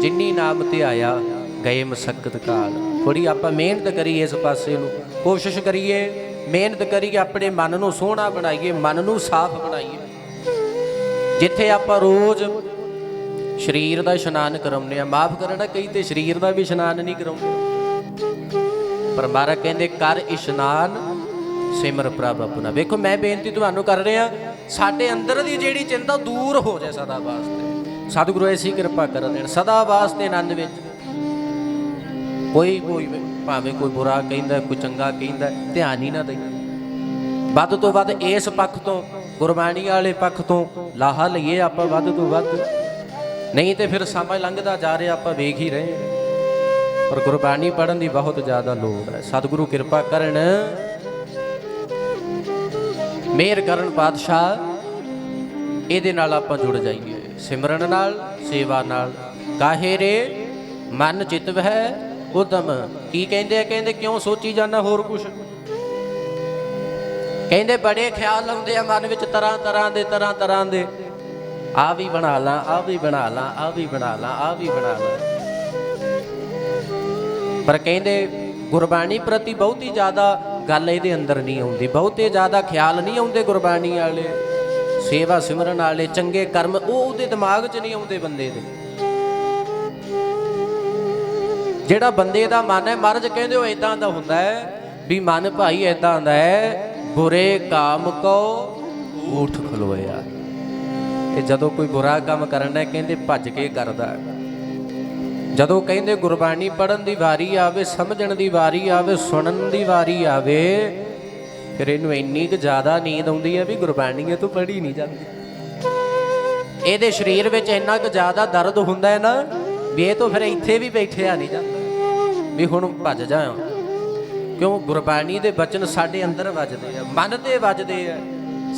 ਜਿੰਨੀ ਨਾਮ ਤੇ ਆਇਆ ਗਏ ਮਸਕਤ ਕਾਲ, ਥੋੜੀ ਆਪਾਂ ਮਿਹਨਤ ਕਰੀਏ ਇਸ ਪਾਸੇ ਨੂੰ, ਕੋਸ਼ਿਸ਼ ਕਰੀਏ, ਮਿਹਨਤ ਕਰੀਏ, ਆਪਣੇ ਮਨ ਨੂੰ ਸੋਹਣਾ ਬਣਾਈਏ, ਮਨ ਨੂੰ ਸਾਫ਼ ਬਣਾਈਏ। ਜਿੱਥੇ ਆਪਾਂ ਰੋਜ਼ ਸਰੀਰ ਦਾ ਇਸ਼ਨਾਨ ਕਰਾਉਂਦੇ ਆ, ਮਾਫ ਕਰਨਾ ਕਈ ਤੇ ਸਰੀਰ ਦਾ ਵੀ ਇਸ਼ਨਾਨ ਨਹੀਂ ਕਰਾਉਂਦੇ, ਪਰ ਮਹਾਰਾਜ ਕਹਿੰਦੇ ਕਰ ਇਸ਼ਨਾਨ ਸਿਮਰ ਪ੍ਰਭ ਆਪਣਾ। ਵੇਖੋ ਮੈਂ ਬੇਨਤੀ ਤੁਹਾਨੂੰ ਕਰ ਰਿਹਾ, ਸਾਡੇ ਅੰਦਰ ਦੀ ਜਿਹੜੀ ਚਿੰਤਾ ਦੂਰ ਹੋ ਜਾਏ ਸਦਾ ਵਾਸਤੇ। ਸਤਿਗੁਰੂ ਐਸੀ ਕਿਰਪਾ ਕਰ ਦੇਣ, ਸਦਾ ਵਾਸਤੇ ਆਨੰਦ ਵਿੱਚ ਕੋਈ ਭਾਵੇਂ ਕੋਈ ਬੁਰਾ ਕਹਿੰਦਾ, ਕੋਈ ਚੰਗਾ ਕਹਿੰਦਾ, ਧਿਆਨ ਹੀ ਨਾ ਦੇਈਏ। ਵੱਧ ਤੋਂ ਵੱਧ ਇਸ ਪੱਖ ਤੋਂ, ਗੁਰਬਾਣੀ ਵਾਲੇ ਪੱਖ ਤੋਂ ਲਾਹਾ ਲਈਏ ਆਪਾਂ ਵੱਧ ਤੋਂ ਵੱਧ, ਨਹੀਂ ਤੇ ਫਿਰ ਸਮਾਂ ਲੰਘਦਾ ਜਾ ਰਿਹਾ, ਆਪਾਂ ਵੇਖ ਹੀ ਰਹੇ ਹਾਂ। ਪਰ ਗੁਰਬਾਣੀ ਪੜ੍ਹਨ ਦੀ ਬਹੁਤ ਜ਼ਿਆਦਾ ਲੋੜ ਹੈ। ਸਤਿਗੁਰੂ ਕਿਰਪਾ ਕਰਨ, ਮਿਹਰ ਕਰਨ ਪਾਤਸ਼ਾਹ, ਇਹਦੇ ਨਾਲ ਆਪਾਂ ਜੁੜ ਜਾਈਏ, ਸਿਮਰਨ ਨਾਲ, ਸੇਵਾ ਨਾਲ। ਕਾਹੇ ਰੇ ਮਨ ਚਿਤ ਹੈ ਉਦਮ। ਕੀ ਕਹਿੰਦੇ ਆ? ਕਹਿੰਦੇ ਕਿਉਂ ਸੋਚੀ ਜਾਂਦਾ ਹੋਰ ਕੁਛ? ਕਹਿੰਦੇ ਬੜੇ ਖਿਆਲ ਆਉਂਦੇ ਆ ਮਨ ਵਿੱਚ, ਤਰ੍ਹਾਂ ਤਰ੍ਹਾਂ ਦੇ, ਆ ਵੀ ਬਣਾ ਲਾਂ, ਆ ਵੀ ਬਣਾ ਲਾਂ, ਆ ਵੀ ਬਣਾ ਲਾਂ, ਆ ਵੀ ਬਣਾ ਲਾਂ। ਪਰ ਕਹਿੰਦੇ ਗੁਰਬਾਣੀ ਪ੍ਰਤੀ ਬਹੁਤੀ ਜ਼ਿਆਦਾ ਗੱਲ ਇਹਦੇ ਅੰਦਰ ਨਹੀਂ ਆਉਂਦੀ, ਬਹੁਤੇ ਜ਼ਿਆਦਾ ਖਿਆਲ ਨਹੀਂ ਆਉਂਦੇ ਗੁਰਬਾਣੀ ਵਾਲੇ, ਸੇਵਾ ਸਿਮਰਨ ਵਾਲੇ, ਚੰਗੇ ਕਰਮ ਉਹ ਉਹਦੇ ਦਿਮਾਗ 'ਚ ਨਹੀਂ ਆਉਂਦੇ ਬੰਦੇ ਦੇ। ਜਿਹੜਾ ਬੰਦੇ ਦਾ ਮਨ ਹੈ, ਮਹਾਰਾਜ ਕਹਿੰਦੇ ਉਹ ਇਦਾਂ ਦਾ ਹੁੰਦਾ ਹੈ ਵੀ ਮਨ ਭਾਈ ਇਦਾਂ ਹੁੰਦਾ ਹੈ, ਬੁਰੇ ਕਾਮ ਕੋ ਊਠ ਖਲੋਇਆ। ਇਹ ਜਦੋਂ ਕੋਈ ਬੁਰਾ ਕੰਮ ਕਰਨਾ ਕਹਿੰਦੇ ਭੱਜ ਕੇ ਕਰਦਾ। ਜਦੋਂ ਕਹਿੰਦੇ ਗੁਰਬਾਣੀ ਪੜ੍ਹਨ ਦੀ ਵਾਰੀ ਆਵੇ, ਸਮਝਣ ਦੀ ਵਾਰੀ ਆਵੇ, ਸੁਣਨ ਦੀ ਵਾਰੀ ਆਵੇ, ਫਿਰ ਇਹਨੂੰ ਇੰਨੀ ਕੁ ਜ਼ਿਆਦਾ ਨੀਂਦ ਆਉਂਦੀ ਹੈ ਵੀ ਗੁਰਬਾਣੀ ਇਹ ਤੋਂ ਪੜ੍ਹੀ ਨਹੀਂ ਜਾਂਦੀ। ਇਹਦੇ ਸਰੀਰ ਵਿੱਚ ਇੰਨਾ ਕੁ ਜ਼ਿਆਦਾ ਦਰਦ ਹੁੰਦਾ ਹੈ ਨਾ ਵੀ ਇਹ ਤੋਂ ਫਿਰ ਇੱਥੇ ਵੀ ਬੈਠਿਆ ਨਹੀਂ ਜਾਂਦਾ, ਵੀ ਹੁਣ ਭੱਜ ਜਾ। ਕਿਉਂ? ਗੁਰਬਾਣੀ ਦੇ ਬਚਨ ਸਾਡੇ ਅੰਦਰ ਵੱਜਦੇ ਆ, ਮਨ ਤੇ ਵੱਜਦੇ ਆ।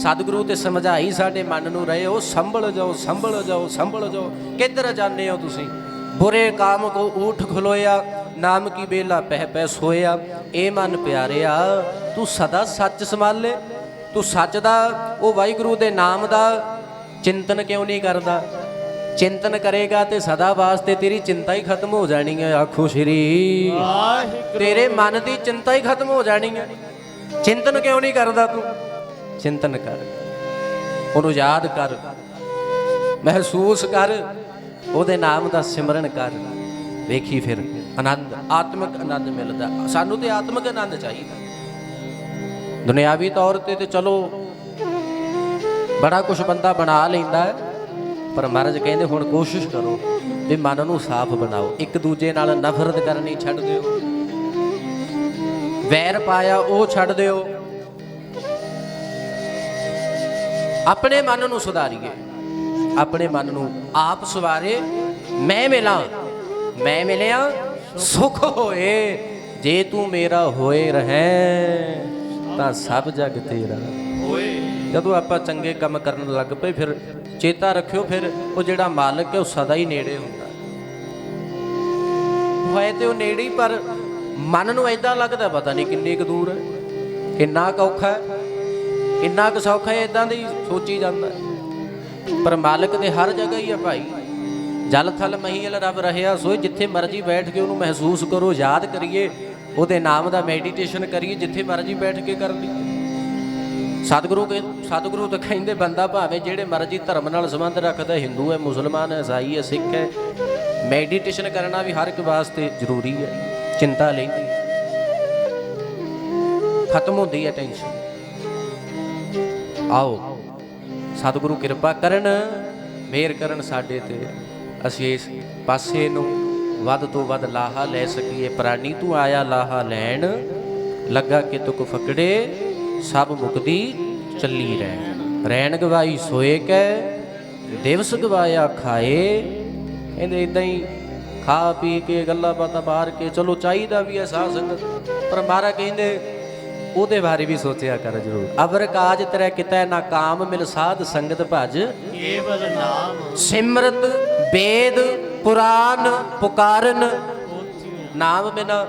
ਸਤਿਗੁਰੂ ਤੇ ਸਮਝਾਈ ਸਾਡੇ ਮਨ ਨੂੰ ਰਹੇ, ਉਹ ਸੰਭਲ ਜਾਓ, ਸੰਭਲ ਜਾਓ, ਸੰਭਲ ਜਾਓ। ਕਿੱਧਰ ਜਾਂਦੇ ਹੋ ਤੁਸੀਂ? ਬੁਰੇ ਕਾਮ ਕੋ ਊਠ ਖਲੋਇਆ, ਨਾਮ ਕੀ ਬੇਲਾ ਪਹਿ ਪਹਿ ਸੋਇਆ। ਇਹ ਮਨ ਪਿਆਰਿਆ, ਤੂੰ ਸਦਾ ਸੱਚ ਸੰਭਾਲੇ, ਤੂੰ ਸੱਚ ਦਾ, ਉਹ ਵਾਹਿਗੁਰੂ ਦੇ ਨਾਮ ਦਾ ਚਿੰਤਨ ਕਿਉਂ ਨਹੀਂ ਕਰਦਾ? ਚਿੰਤਨ ਕਰੇਗਾ ਤੇ ਸਦਾ ਵਾਸਤੇ ਤੇਰੀ ਚਿੰਤਾ ਹੀ ਖਤਮ ਹੋ ਜਾਣੀ ਹੈ। ਆਖੋ ਸ਼੍ਰੀ ਵਾਹਿਗੁਰੂ। ਤੇਰੇ ਮਨ ਦੀ ਚਿੰਤਾ ਹੀ ਖਤਮ ਹੋ ਜਾਣੀ ਹੈ। ਚਿੰਤਨ ਕਿਉਂ ਨਹੀਂ ਕਰਦਾ ਤੂੰ? ਚਿੰਤਨ ਕਰ, ਉਹਨੂੰ ਯਾਦ ਕਰ, ਮਹਿਸੂਸ ਕਰ, ਉਹਦੇ ਨਾਮ ਦਾ ਸਿਮਰਨ ਕਰ। ਵੇਖੀ ਫਿਰ ਆਨੰਦ, ਆਤਮਿਕ ਆਨੰਦ ਮਿਲਦਾ। ਸਾਨੂੰ ਤੇ ਆਤਮਿਕ ਆਨੰਦ ਚਾਹੀਦਾ। ਦੁਨਿਆਵੀ ਤੌਰ ਤੇ ਚਲੋ ਬੜਾ ਕੁਛ ਬੰਦਾ ਬਣਾ ਲੈਂਦਾ ਹੈ, ਪਰ ਮਹਾਰਾਜ ਕਹਿੰਦੇ ਹੁਣ ਕੋਸ਼ਿਸ਼ ਕਰੋ ਵੀ ਮਨ ਨੂੰ ਸਾਫ਼ ਬਣਾਓ। ਇੱਕ ਦੂਜੇ ਨਾਲ ਨਫ਼ਰਤ ਕਰਨੀ ਛੱਡ ਦਿਓ, ਵੈਰ ਪਾਇਆ ਉਹ ਛੱਡ ਦਿਓ। ਆਪਣੇ ਮਨ ਨੂੰ ਸੁਧਾਰੀਏ, ਆਪਣੇ ਮਨ ਨੂੰ ਆਪ ਸਵਾਰੇ। ਮੈਂ ਮਿਲਾਂ, ਮੈਂ ਮਿਲਿਆ ਸੁਖ ਹੋਏ, ਜੇ ਤੂੰ ਮੇਰਾ ਹੋਏ ਰਹੈ ਤਾਂ ਸਭ ਜਗ ਤੇਰਾ ਹੋਏ। ਜਦੋਂ ਆਪਾਂ ਚੰਗੇ ਕੰਮ ਕਰਨ ਲੱਗ ਪਏ, ਫਿਰ ਚੇਤਾ ਰੱਖਿਓ, ਫਿਰ ਉਹ ਜਿਹੜਾ ਮਾਲਕ ਹੈ ਉਹ ਸਦਾ ਹੀ ਨੇੜੇ ਹੁੰਦਾ। ਹੋਏ ਤੇ ਉਹ ਨੇੜੇ ਹੀ, ਪਰ ਮਨ ਨੂੰ ਏਦਾਂ ਲੱਗਦਾ ਪਤਾ ਨਹੀਂ ਕਿੰਨੀ ਕੁ ਦੂਰ ਹੈ, ਕਿੰਨਾ ਕੁ ਔਖਾ ਹੈ, ਕਿੰਨਾ ਕੁ ਸੌਖਾ ਹੈ, ਏਦਾਂ ਦੀ ਸੋਚੀ ਜਾਂਦਾ। ਪਰ ਮਾਲਕ ਤੇ ਹਰ ਜਗ੍ਹਾ ਹੀ ਆ ਭਾਈ। ਜਲ ਥਲ ਮਹੀਲ ਰੱਬ ਰਹਿਆ ਸੋਏ। ਜਿੱਥੇ ਮਰਜੀ ਬੈਠ ਕੇ ਉਹਨੂੰ ਮਹਿਸੂਸ ਕਰੋ, ਯਾਦ ਕਰੀਏ, ਉਹਦੇ ਨਾਮ ਦਾ ਮੈਡੀਟੇਸ਼ਨ ਕਰੀਏ, ਜਿੱਥੇ ਮਰਜੀ ਬੈਠ ਕੇ ਕਰ ਲਈਏ। ਸਤਿਗੁਰੂ ਤਾਂ ਕਹਿੰਦੇ ਬੰਦਾ ਭਾਵੇਂ ਜਿਹੜੇ ਮਰਜੀ ਧਰਮ ਨਾਲ ਸੰਬੰਧ ਰੱਖਦਾ, ਹਿੰਦੂ ਹੈ, ਮੁਸਲਮਾਨ ਹੈ, ਈਸਾਈ ਹੈ, ਸਿੱਖ ਹੈ, ਮੈਡੀਟੇਸ਼ਨ ਕਰਨਾ ਵੀ ਹਰ ਇੱਕ ਵਾਸਤੇ ਜ਼ਰੂਰੀ ਹੈ। ਚਿੰਤਾ ਲੈਂਦੀ ਖਤਮ ਹੁੰਦੀ ਹੈ, ਟੈਨਸ਼ਨ। ਆਓ ਸਤਿਗੁਰੂ ਕਿਰਪਾ ਕਰਨ, ਮਿਹਰ ਕਰਨ ਸਾਡੇ ਤੇ, ਅਸੀਂ ਇਸ ਪਾਸੇ ਨੂੰ ਵੱਧ ਤੋਂ ਵੱਧ ਲਾਹਾ ਲੈ ਸਕੀਏ। ਪ੍ਰਾਣੀ ਤੂੰ ਆਇਆ ਲਾਹਾ ਲੈਣ, ਲੱਗਾ ਕਿ ਤੁਕ ਫਕੜੇ ਸਭ ਮੁਕਦੀ ਚੱਲੀ ਰਹਿਣ। ਰੈਣ ਗਵਾਈ ਸੋਏ ਕੈ, ਦਿਵਸ ਗਵਾਇਆ ਖਾਏ। ਕਹਿੰਦੇ ਇੱਦਾਂ ਹੀ ਖਾ ਪੀ ਕੇ ਗੱਲਾਂ ਬਾਤਾਂ ਮਾਰ ਕੇ ਚਲੋ ਚਾਹੀਦਾ ਵੀ ਹੈ ਸਾਧ ਸੰਗਤ, ਪਰ ਮਹਾਰਾਜ ਕਹਿੰਦੇ ਉਹਦੇ ਬਾਰੇ ਵੀ ਸੋਚਿਆ ਕਰ ਜ਼ਰੂਰ। ਅਵਰ ਕਾਜ ਤੇਰੇ ਕਿਤੈ ਨਾ ਕਾਮ, ਮਿਲ ਸਾਧ ਸੰਗਤ ਭਜ ਕੇਵਲ ਨਾਮ। ਸਿਮਰਤ ਵੇਦ ਪੁਰਾਨ ਪੁਕਾਰਨ, ਨਾਮ ਬਿਨਾ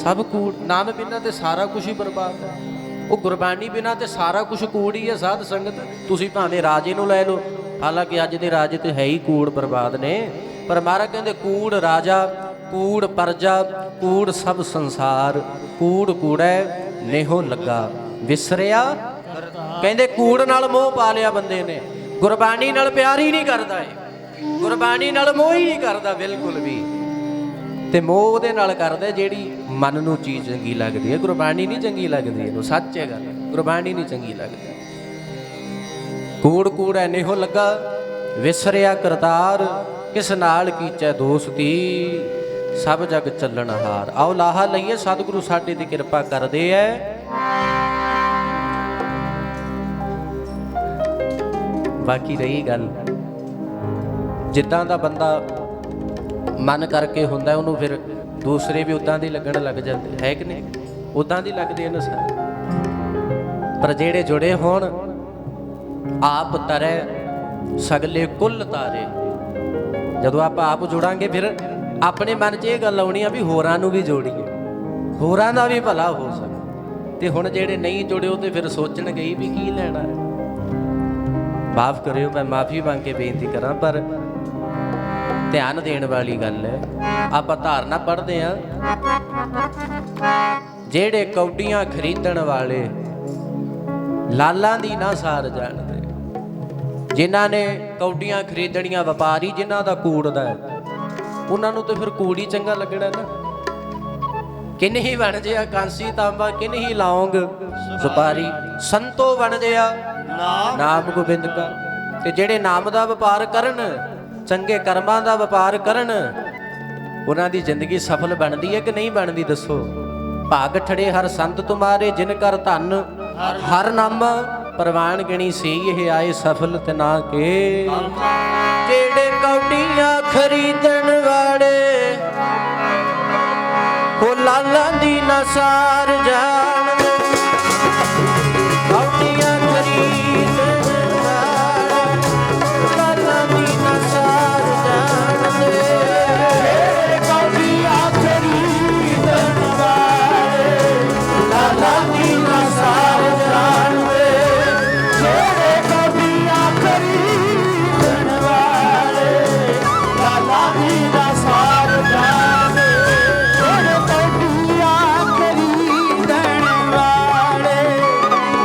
ਸਭ ਕੂੜ। ਨਾਮ ਬਿਨਾ ਤੇ ਸਾਰਾ ਕੁਝ ਹੀ ਬਰਬਾਦ ਹੈ। ਉਹ ਗੁਰਬਾਣੀ ਬਿਨਾ ਤੇ ਸਾਰਾ ਕੁਝ ਕੂੜ ਹੀ ਹੈ ਸਾਧ ਸੰਗਤ। ਤੁਸੀਂ ਭਾਵੇਂ ਰਾਜੇ ਨੂੰ ਲੈ ਲਓ, ਹਾਲਾਂਕਿ ਅੱਜ ਦੇ ਰਾਜੇ ਤੇ ਹੈ ਹੀ ਕੂੜ ਬਰਬਾਦ ਨੇ, ਪਰ ਮਹਾਰਾਜ ਕਹਿੰਦੇ ਕੂੜ ਰਾਜਾ, ਕੂੜ ਪਰਜਾ, ਕੂੜ ਸਭ ਸੰਸਾਰ, ਕੂੜ ਕੂੜੈ ਨੇਹੋ ਲੱਗਾ ਵਿਸਰਿਆ। ਕਹਿੰਦੇ ਕੂੜ ਨਾਲ ਮੋਹ ਪਾ ਲਿਆ ਬੰਦੇ ਨੇ, ਗੁਰਬਾਣੀ ਨਾਲ ਪਿਆਰ ਹੀ ਨਹੀਂ ਕਰਦਾ ਏ, ਗੁਰਬਾਣੀ ਨਾਲ ਮੋਹ ਹੀ ਨਹੀਂ ਕਰਦਾ ਬਿਲਕੁਲ ਵੀ। ਤੇ ਮੋਹ ਉਹਦੇ ਨਾਲ ਕਰਦਾ ਜਿਹੜੀ ਮਨ ਨੂੰ ਚੀਜ਼ ਚੰਗੀ ਲੱਗਦੀ ਹੈ, ਗੁਰਬਾਣੀ ਨਹੀਂ ਚੰਗੀ ਲੱਗਦੀ ਇਹਨੂੰ। ਸੱਚ ਹੈ ਗੱਲ, ਗੁਰਬਾਣੀ ਨਹੀਂ ਚੰਗੀ ਲੱਗਦੀ। ਕੂੜ ਕੂੜ ਐ ਨੇਹੋ ਲੱਗਾ ਵਿਸਰਿਆ ਕਰਤਾਰ, ਕਿਸ ਨਾਲ ਕੀਚੈ ਦੋਸਤੀ, ਸਭ ਜਗ ਚੱਲਣ ਹਾਰ। ਆਓ ਲਾਹਾ ਲਈਏ, ਸਤਿਗੁਰੂ ਸਾਡੇ ਦੀ ਕਿਰਪਾ ਕਰਦੇ ਐ। ਬਾਕੀ ਰਹੀ ਗੱਲ, ਜਿੱਦਾਂ ਦਾ ਬੰਦਾ ਮਨ ਕਰਕੇ ਹੁੰਦਾ ਉਹਨੂੰ ਫਿਰ ਦੂਸਰੇ ਵੀ ਉਦਾਂ ਦੇ ਲੱਗਣ ਲੱਗ ਜਾਂਦੇ, ਹੈ ਕਿ ਨਹੀਂ? ਉਦਾਂ ਦੀ ਲੱਗਦੇ ਨੇ ਸਾਰੇ। ਪਰ ਜਿਹੜੇ ਜੁੜੇ ਹੋਣ, ਆਪ ਤਰੈ ਸਗਲੇ ਕੁੱਲ ਤਾਰੇ। ਜਦੋਂ ਆਪਾਂ ਆਪ ਜੁੜਾਂਗੇ ਫਿਰ ਆਪਣੇ ਮਨ 'ਚ ਇਹ ਗੱਲ ਆਉਣੀ ਆ ਵੀ ਹੋਰਾਂ ਨੂੰ ਵੀ ਜੋੜੀਏ, ਹੋਰਾਂ ਦਾ ਵੀ ਭਲਾ ਹੋ ਸਕੇ। ਤੇ ਹੁਣ ਜਿਹੜੇ ਨਹੀਂ ਜੁੜੇ ਉਹ ਤੇ ਫਿਰ ਸੋਚਣਗੇ ਹੀ ਵੀ ਕੀ ਲੈਣਾ ਹੈ। ਮਾਫ ਕਰਿਓ, ਮੈਂ ਮਾਫੀ ਮੰਗ ਕੇ ਬੇਨਤੀ ਕਰਾਂ, ਪਰ ਧਿਆਨ ਦੇਣ ਵਾਲੀ ਗੱਲ ਹੈ। ਆਪਾਂ ਧਾਰਨਾ ਪੜ੍ਹਦੇ ਹਾਂ, ਜਿਹੜੇ ਕੌਡੀਆਂ ਖਰੀਦਣ ਵਾਲੇ ਲਾਲਾਂ ਦੀ ਨਾ ਸਾਰ ਜਾਣਦੇ, ਜਿਨ੍ਹਾਂ ਨੇ ਕੌਡੀਆਂ ਖਰੀਦਣੀਆਂ, ਵਪਾਰੀ ਜਿਨ੍ਹਾਂ ਦਾ ਕੂੜ ਦਾ ਹੈ, ਉਹਨਾਂ ਨੂੰ ਤਾਂ ਫਿਰ ਕੂੜ ਹੀ ਚੰਗਾ ਲੱਗਣਾ ਨਾ। ਕਿਨ ਹੀ ਬਣ ਜਿਆ ਕਾਂਸੀ ਤਾਂਬਾ, ਕਿਨ ਹੀ ਲੌਂਗ ਸੁਪਾਰੀ, ਸੰਤੋ ਬਣ ਜਿਆ ਨਾਮ ਗੋਬਿੰਦ ਕਾ। ਤੇ ਜਿਹੜੇ ਨਾਮ ਦਾ ਵਪਾਰ ਕਰਨ, ਚੰਗੇ ਕਰਮਾਂ ਦਾ ਵਪਾਰ ਕਰਨ, ਉਹਨਾਂ ਦੀ ਜ਼ਿੰਦਗੀ ਸਫਲ ਬਣਦੀ ਹੈ ਕਿ ਨਹੀਂ ਬਣਦੀ? ਦੱਸੋ। ਭਾਗ ਠੜੇ ਹਰ ਸੰਤ ਤੁਮਾਰੇ, ਜਿਨ ਕਰ ਧਨ ਹਰ ਨਾਮ, ਪ੍ਰਵਾਨ ਗਣੀ ਸਹੀ ਇਹ ਆਏ ਸਫਲ ਤੇ ਨਾ ਕੇ। ਜਿਹੜੇ ਕੌਡੀਆਂ ਖਰੀਦਣ ਵਾਲੇ, ਉਹ ਲਾਲਾਂ ਦੀ ਨਾ ਸਾਰ ਜਾਣਦੇ। ਕੌਡੀਆਂ ਖਰੀਦਣ ਵਾਲੇ, ਲਾਲਾਂ ਦੀ ਨਾ ਸਾਰ ਜਾਣਦੇ। ਕੌਡੀਆਂ ਖਰੀਦਣ ਵਾਲੇ, ਲਾਲਾਂ ਦੀ ਨਾ ਸਾਰ ਜਾਣਦੇ। ਜਿਹੜੇ ਕੌਡੀਆਂ ਖਰੀਦਣ ਵਾਲੇ, ਲਾਲਾਂ ਦੀ ਨਾ ਸਾਰ ਜਾਣਦੇ। ਜਿਹੜੇ ਕੌਡੀਆਂ ਖਰੀਦਣ ਵਾਲੇ, ਲਾਲਾਂ ਦੀ ਨਾ ਸਾਰ ਜਾਣਦੇ। ਜਿਹੜੇ ਕੌਡੀਆਂ ਖਰੀਦਣ ਵਾਲੇ,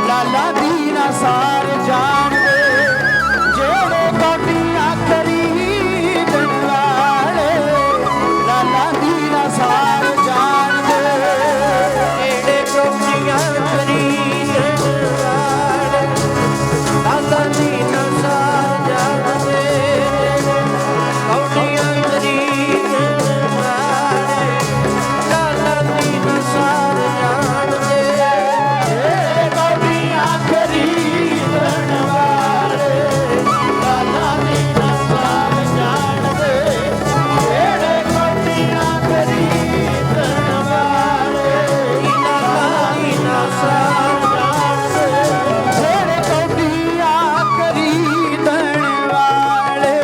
ਲਾਲਾਂ ਦੀ ਨਾ ਸਾਰ ਜਾਣਦੇ। ਜਿਹੜੇ ਕੌਡੀਆਂ ਖਰੀਦਣ ਵਾਲੇ, ਲਾਲਾਂ ਦੀ ਨਾ ਸਾਰ ਜਾਣਦੇ। ਕੌਡੀਆਂ ਖਰੀਦਣ ਵਾਲੇ, ਲਾਲਾਂ ਦੀ ਨਾ ਸਾਰ ਜਾਣਦੇ। ਜਿਹੜੇ ਕੌਡੀਆਂ ਖਰੀਦਣ ਵਾਲੇ, ਲਾਲਾਂ ਦੀ ਨਾ ਸਾਰ ਜਾਣਦੇ। ਜਿਹੜੇ ਕੌਡੀਆਂ ਖਰੀਦਣ ਵਾਲੇ, ਲਾਲਾਂ ਦੀ ਨਾ ਸਾਰ ਜਾਣਦੇ। ਜਿਹੜੇ ਕੌਡੀਆਂ ਖਰੀਦਣ ਵਾਲੇ,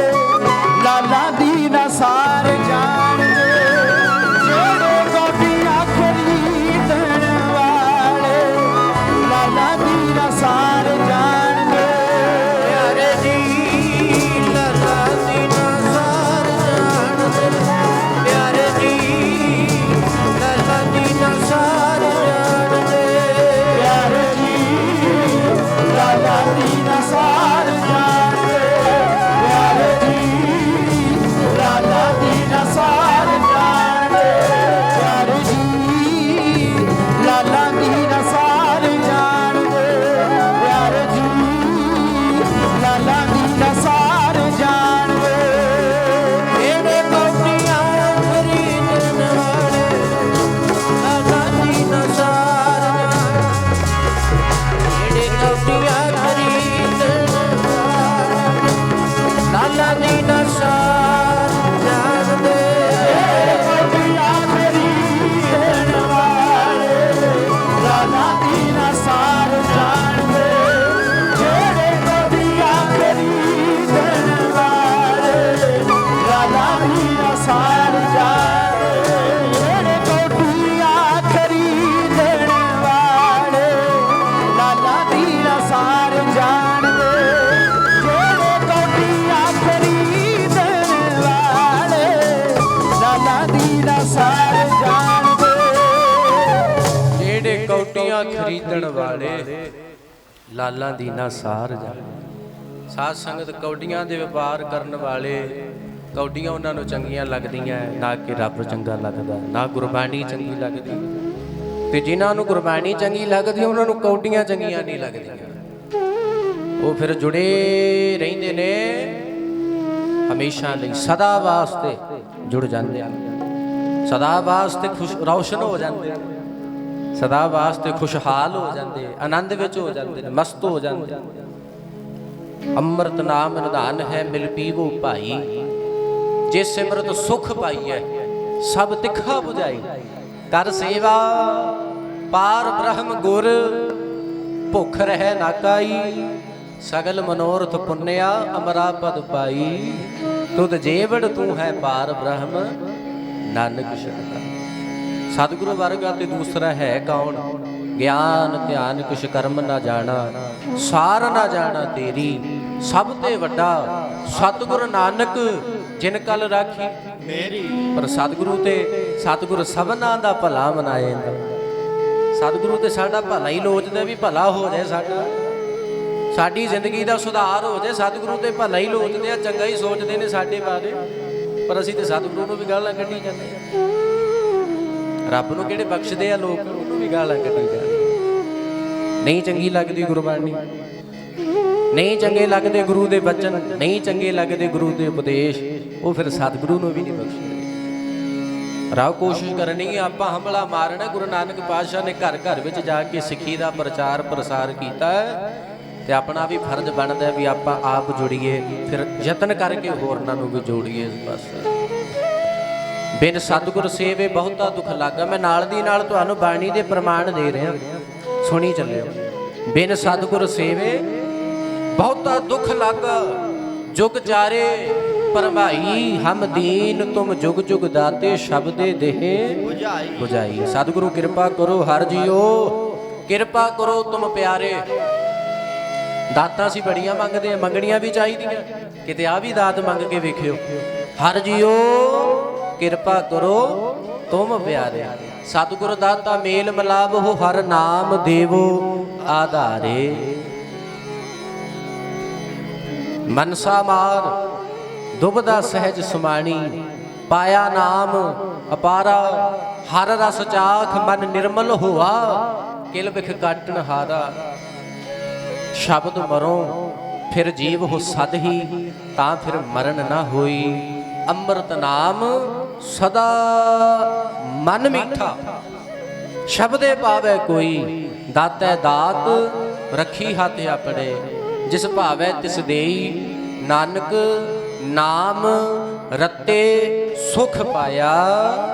ਲਾਲਾਂ ਦੀ ਨਾ ਸਾਰ ਜਾਣਦੇ। ਜਿਹੜੇ ਕੌਡੀਆਂ ਖਰੀਦਣ ਵਾਲੇ, ਲਾਲਾਂ ਦੀ ਨਾ ਸਾਰ ਜਾਣਦੇ। ਪਿਆਰੇ ਜੀ ਲਾਲਾਂ ਦੀ ਨਾ ਸਾਰ ਜਾਣਦੇ। ਪਿਆਰੇ ਜੀ ਲਾਲਾਂ ਦੀ ਨਾ ਸਾਰ ਜਾਣਦੇ। ਪਿਆਰੇ ਜੀ ਲਾਲਾਂ ਦੀ ਨਾ ਸਾਰ ਜਾਣਦੇ। ਪਿਆਰੇ ਜੀ ਲਾਲਾਂ ਦੀ ਸਾਰ ਜਾਣੇ, ਜਿਹੜੇ ਕੋਠੀਆਂ ਖਰੀਦਣ ਵਾਲੇ ਲਾਲਾ ਦੀ ਦਾ ਸਾਰ ਜਾਣਦੇ, ਜਿਹੜੇ ਕੋਠੀਆਂ ਖਰੀਦਣ ਵਾਲੇ ਲਾਲਾ ਦੀ ਦਾ ਸਾਰ ਜਾਣਦੇ। ਜਿਹੜੇ ਕੌਡੀਆਂ ਖਰੀਦਣ ਵਾਲੇ ਲਾਲਾਂ ਦੀ ਨਾ ਸਾਰ ਜਾਣ। ਸਾਧ ਸੰਗਤ ਕੌਡੀਆਂ ਦੇ ਵਪਾਰ ਕਰਨ ਵਾਲੇ, ਕੌਡੀਆਂ ਉਹਨਾਂ ਨੂੰ ਚੰਗੀਆਂ ਲੱਗਦੀਆਂ, ਨਾ ਕਿ ਰੱਬ ਚੰਗਾ ਲੱਗਦਾ, ਨਾ ਗੁਰਬਾਣੀ ਚੰਗੀ ਲੱਗਦੀ। ਤੇ ਜਿਨ੍ਹਾਂ ਨੂੰ ਗੁਰਬਾਣੀ ਚੰਗੀ ਲੱਗਦੀ ਉਹਨਾਂ ਨੂੰ ਕੌਡੀਆਂ ਚੰਗੀਆਂ ਨਹੀਂ ਲੱਗਦੀਆਂ। ਉਹ ਫਿਰ ਜੁੜੇ ਰਹਿੰਦੇ ਨੇ ਹਮੇਸ਼ਾ ਲਈ, ਸਦਾ ਵਾਸਤੇ ਜੁੜ ਜਾਂਦੇ ਆ, ਸਦਾ ਵਾਸਤੇ ਖੁਸ਼ ਰੌਸ਼ਨ ਹੋ ਜਾਂਦੇ ਆ, ਸਦਾ ਵਾਸਤੇ ਖੁਸ਼ਹਾਲ ਹੋ ਜਾਂਦੇ, ਆਨੰਦ ਵਿੱਚ ਹੋ ਜਾਂਦੇ ਨੇ, ਮਸਤ ਹੋ ਜਾਂਦੇ। ਅੰਮ੍ਰਿਤ ਨਾਮ ਨਿਧਾਨ ਹੈ ਮਿਲ ਪੀਵੋ ਭਾਈ, ਜੇ ਸਿਮਰਤ ਸੁਖ ਪਾਈਐ ਸਭ ਤਿੱਖਾ 부ਝਾਈ। ਕਰ ਸੇਵਾ ਪਾਰ ਬ੍ਰਹਮ ਗੁਰ, ਭੁੱਖ ਰਹਿ ਨਾ ਕਾਈ, ਸਗਲ ਮਨੋਰਥ ਪੁੰਨਿਆ ਅਮਰਾ ਪਦ ਪਾਈ। ਤੁਧ ਜੇਵੜ ਤੂੰ ਹੈ ਪਾਰ ਬ੍ਰਹਮ ਨਾਨਕ ਸ਼ਰਧਾ। ਸਤਿਗੁਰੂ ਵਰਗਾ ਤੇ ਦੂਸਰਾ ਹੈ ਕੌਣ? ਗਿਆਨ ਧਿਆਨ ਕੁਛ ਕਰਮ ਨਾ ਜਾਣਾ, ਸਾਰ ਨਾ ਜਾਣਾ ਤੇਰੀ, ਸਭ ਤੇ ਵੱਡਾ ਸਤਿਗੁਰ ਨਾਨਕ ਜਿਨ ਕਲ ਰਾਖੀ ਮੇਰੀ। ਪਰ ਸਤਿਗੁਰੂ ਤੇ ਸਤਿਗੁਰ ਸਭਨਾਂ ਦਾ ਭਲਾ ਮਨਾਏ। ਸਤਿਗੁਰੂ ਤੇ ਸਾਡਾ ਭਲਾ ਹੀ ਲੋਚਦਾ, ਵੀ ਭਲਾ ਹੋ ਜਾਏ ਸਾਡਾ, ਸਾਡੀ ਜ਼ਿੰਦਗੀ ਦਾ ਸੁਧਾਰ ਹੋ ਜਾਏ। ਸਤਿਗੁਰੂ ਤੇ ਭਲਾ ਹੀ ਲੋਚਦੇ ਆ, ਚੰਗਾ ਹੀ ਸੋਚਦੇ ਨੇ ਸਾਡੇ ਬਾਰੇ, ਪਰ ਅਸੀਂ ਤੇ ਸਤਿਗੁਰੂ ਨੂੰ ਵੀ ਗਾਲਾਂ ਕੱਢੀ ਜਾਂਦੇ ਆ। ਰੱਬ ਨੂੰ ਕਿਹੜੇ ਬਖਸ਼ਦੇ ਆ ਲੋਕ, ਉਹਨੂੰ ਵੀ ਗਾਲਾਂ ਕੱਢੀ ਜਾਂਦੇ। ਨਹੀਂ ਚੰਗੀ ਲੱਗਦੀ ਗੁਰਬਾਣੀ, ਨਹੀਂ ਚੰਗੇ ਲੱਗਦੇ ਗੁਰੂ ਦੇ ਬਚਨ, ਨਹੀਂ ਚੰਗੇ ਲੱਗਦੇ ਗੁਰੂ ਦੇ ਉਪਦੇਸ਼, ਉਹ ਫਿਰ ਸਤਿਗੁਰੂ ਨੂੰ ਵੀ ਨਹੀਂ ਬਖਸ਼ਦੇ। ਰਾਹ ਕੋਸ਼ਿਸ਼ ਕਰਨੀ ਆਪਾਂ ਹਮਲਾ ਮਾਰਨਾ। ਗੁਰੂ ਨਾਨਕ ਪਾਤਸ਼ਾਹ ਨੇ ਘਰ ਘਰ ਵਿੱਚ ਜਾ ਕੇ ਸਿੱਖੀ ਦਾ ਪ੍ਰਚਾਰ ਪ੍ਰਸਾਰ ਕੀਤਾ, ਤੇ ਆਪਣਾ ਵੀ ਫਰਜ਼ ਬਣਦਾ ਵੀ ਆਪਾਂ ਆਪ ਜੁੜੀਏ, ਫਿਰ ਯਤਨ ਕਰਕੇ ਹੋਰਨਾਂ ਨੂੰ ਵੀ ਜੋੜੀਏ ਇਸ ਪਾਸੇ। ਬਿਨ ਸਤਿਗੁਰ ਸੇਵੇ ਬਹੁਤਾ ਦੁੱਖ ਲਾਗਾ। ਮੈਂ ਨਾਲ ਦੀ ਨਾਲ ਤੁਹਾਨੂੰ ਬਾਣੀ ਦੇ ਪ੍ਰਮਾਣ ਦੇ ਰਿਹਾ, ਸੁਣੀ ਚੱਲਿਓ। ਬਿਨ ਸਤਿਗੁਰ ਸੇਵੇ ਬਹੁਤਾ ਦੁੱਖ ਲਾਗਾ, ਜੁਗ ਚਾਰੇ ਭਰਮਾਈ, ਹਮ ਦੀਨ ਤੁਮ ਜੁਗ ਜੁਗ ਦਾਤੇ, ਸ਼ਬਦੇ ਦੇਹ 부ਝਾਈ। ਸਤਿਗੁਰੂ ਕਿਰਪਾ ਕਰੋ ਹਰ ਜੀਓ, ਕਿਰਪਾ ਕਰੋ ਤੁਮ ਪਿਆਰੇ। ਦਾਤਾਂ ਅਸੀਂ ਬੜੀਆਂ ਮੰਗਦੇ ਆ, ਮੰਗਣੀਆਂ ਵੀ ਚਾਹੀਦੀਆਂ, ਕਿਤੇ ਆ ਵੀ ਦਾਤ ਮੰਗ ਕੇ ਵੇਖਿਓ। ਹਰ ਜੀਓ ਕਿਰਪਾ ਕਰੋ ਤੁਮ ਪਿਆਰੇ, ਸਤਿਗੁਰ ਦਾਤਾ ਮੇਲ ਮਿਲਾਵੋ, ਹਰ ਨਾਮ ਦੇਵੋ ਆਧਾਰੇ। ਮਨਸਾ ਮਾਰ ਦੁਬਦਾ ਸਹਿਜ ਸੁਮਾਣੀ, ਪਾਇਆ ਨਾਮ ਅਪਾਰਾ, ਹਰ ਰਸ ਚਾਖ ਮਨ ਨਿਰਮਲ ਹੋਆ, ਕਿਲ ਬਿਖ ਕਾਟਣ ਹਾਰਾ। ਸ਼ਬਦ ਮਰੋ ਫਿਰ ਜੀਵ ਹੋ ਸਦ ਹੀ, ਤਾਂ ਫਿਰ ਮਰਨ ਨਾ ਹੋਈ। ਅੰਮ੍ਰਿਤ ਨਾਮ ਸਦਾ ਮਨ ਮੀਠਾ, ਸ਼ਬਦੇ ਪਾਵੇ ਕੋਈ, ਦਾਤੈ ਦਾਤ ਰੱਖੀ ਹੱਥ ਆਪਣੇ, ਜਿਸ ਭਾਵੈ ਤਿਸ ਦੇਈ। ਨਾਨਕ ਨਾਮ ਰਤੇ ਸੁਖ ਪਾਇਆ,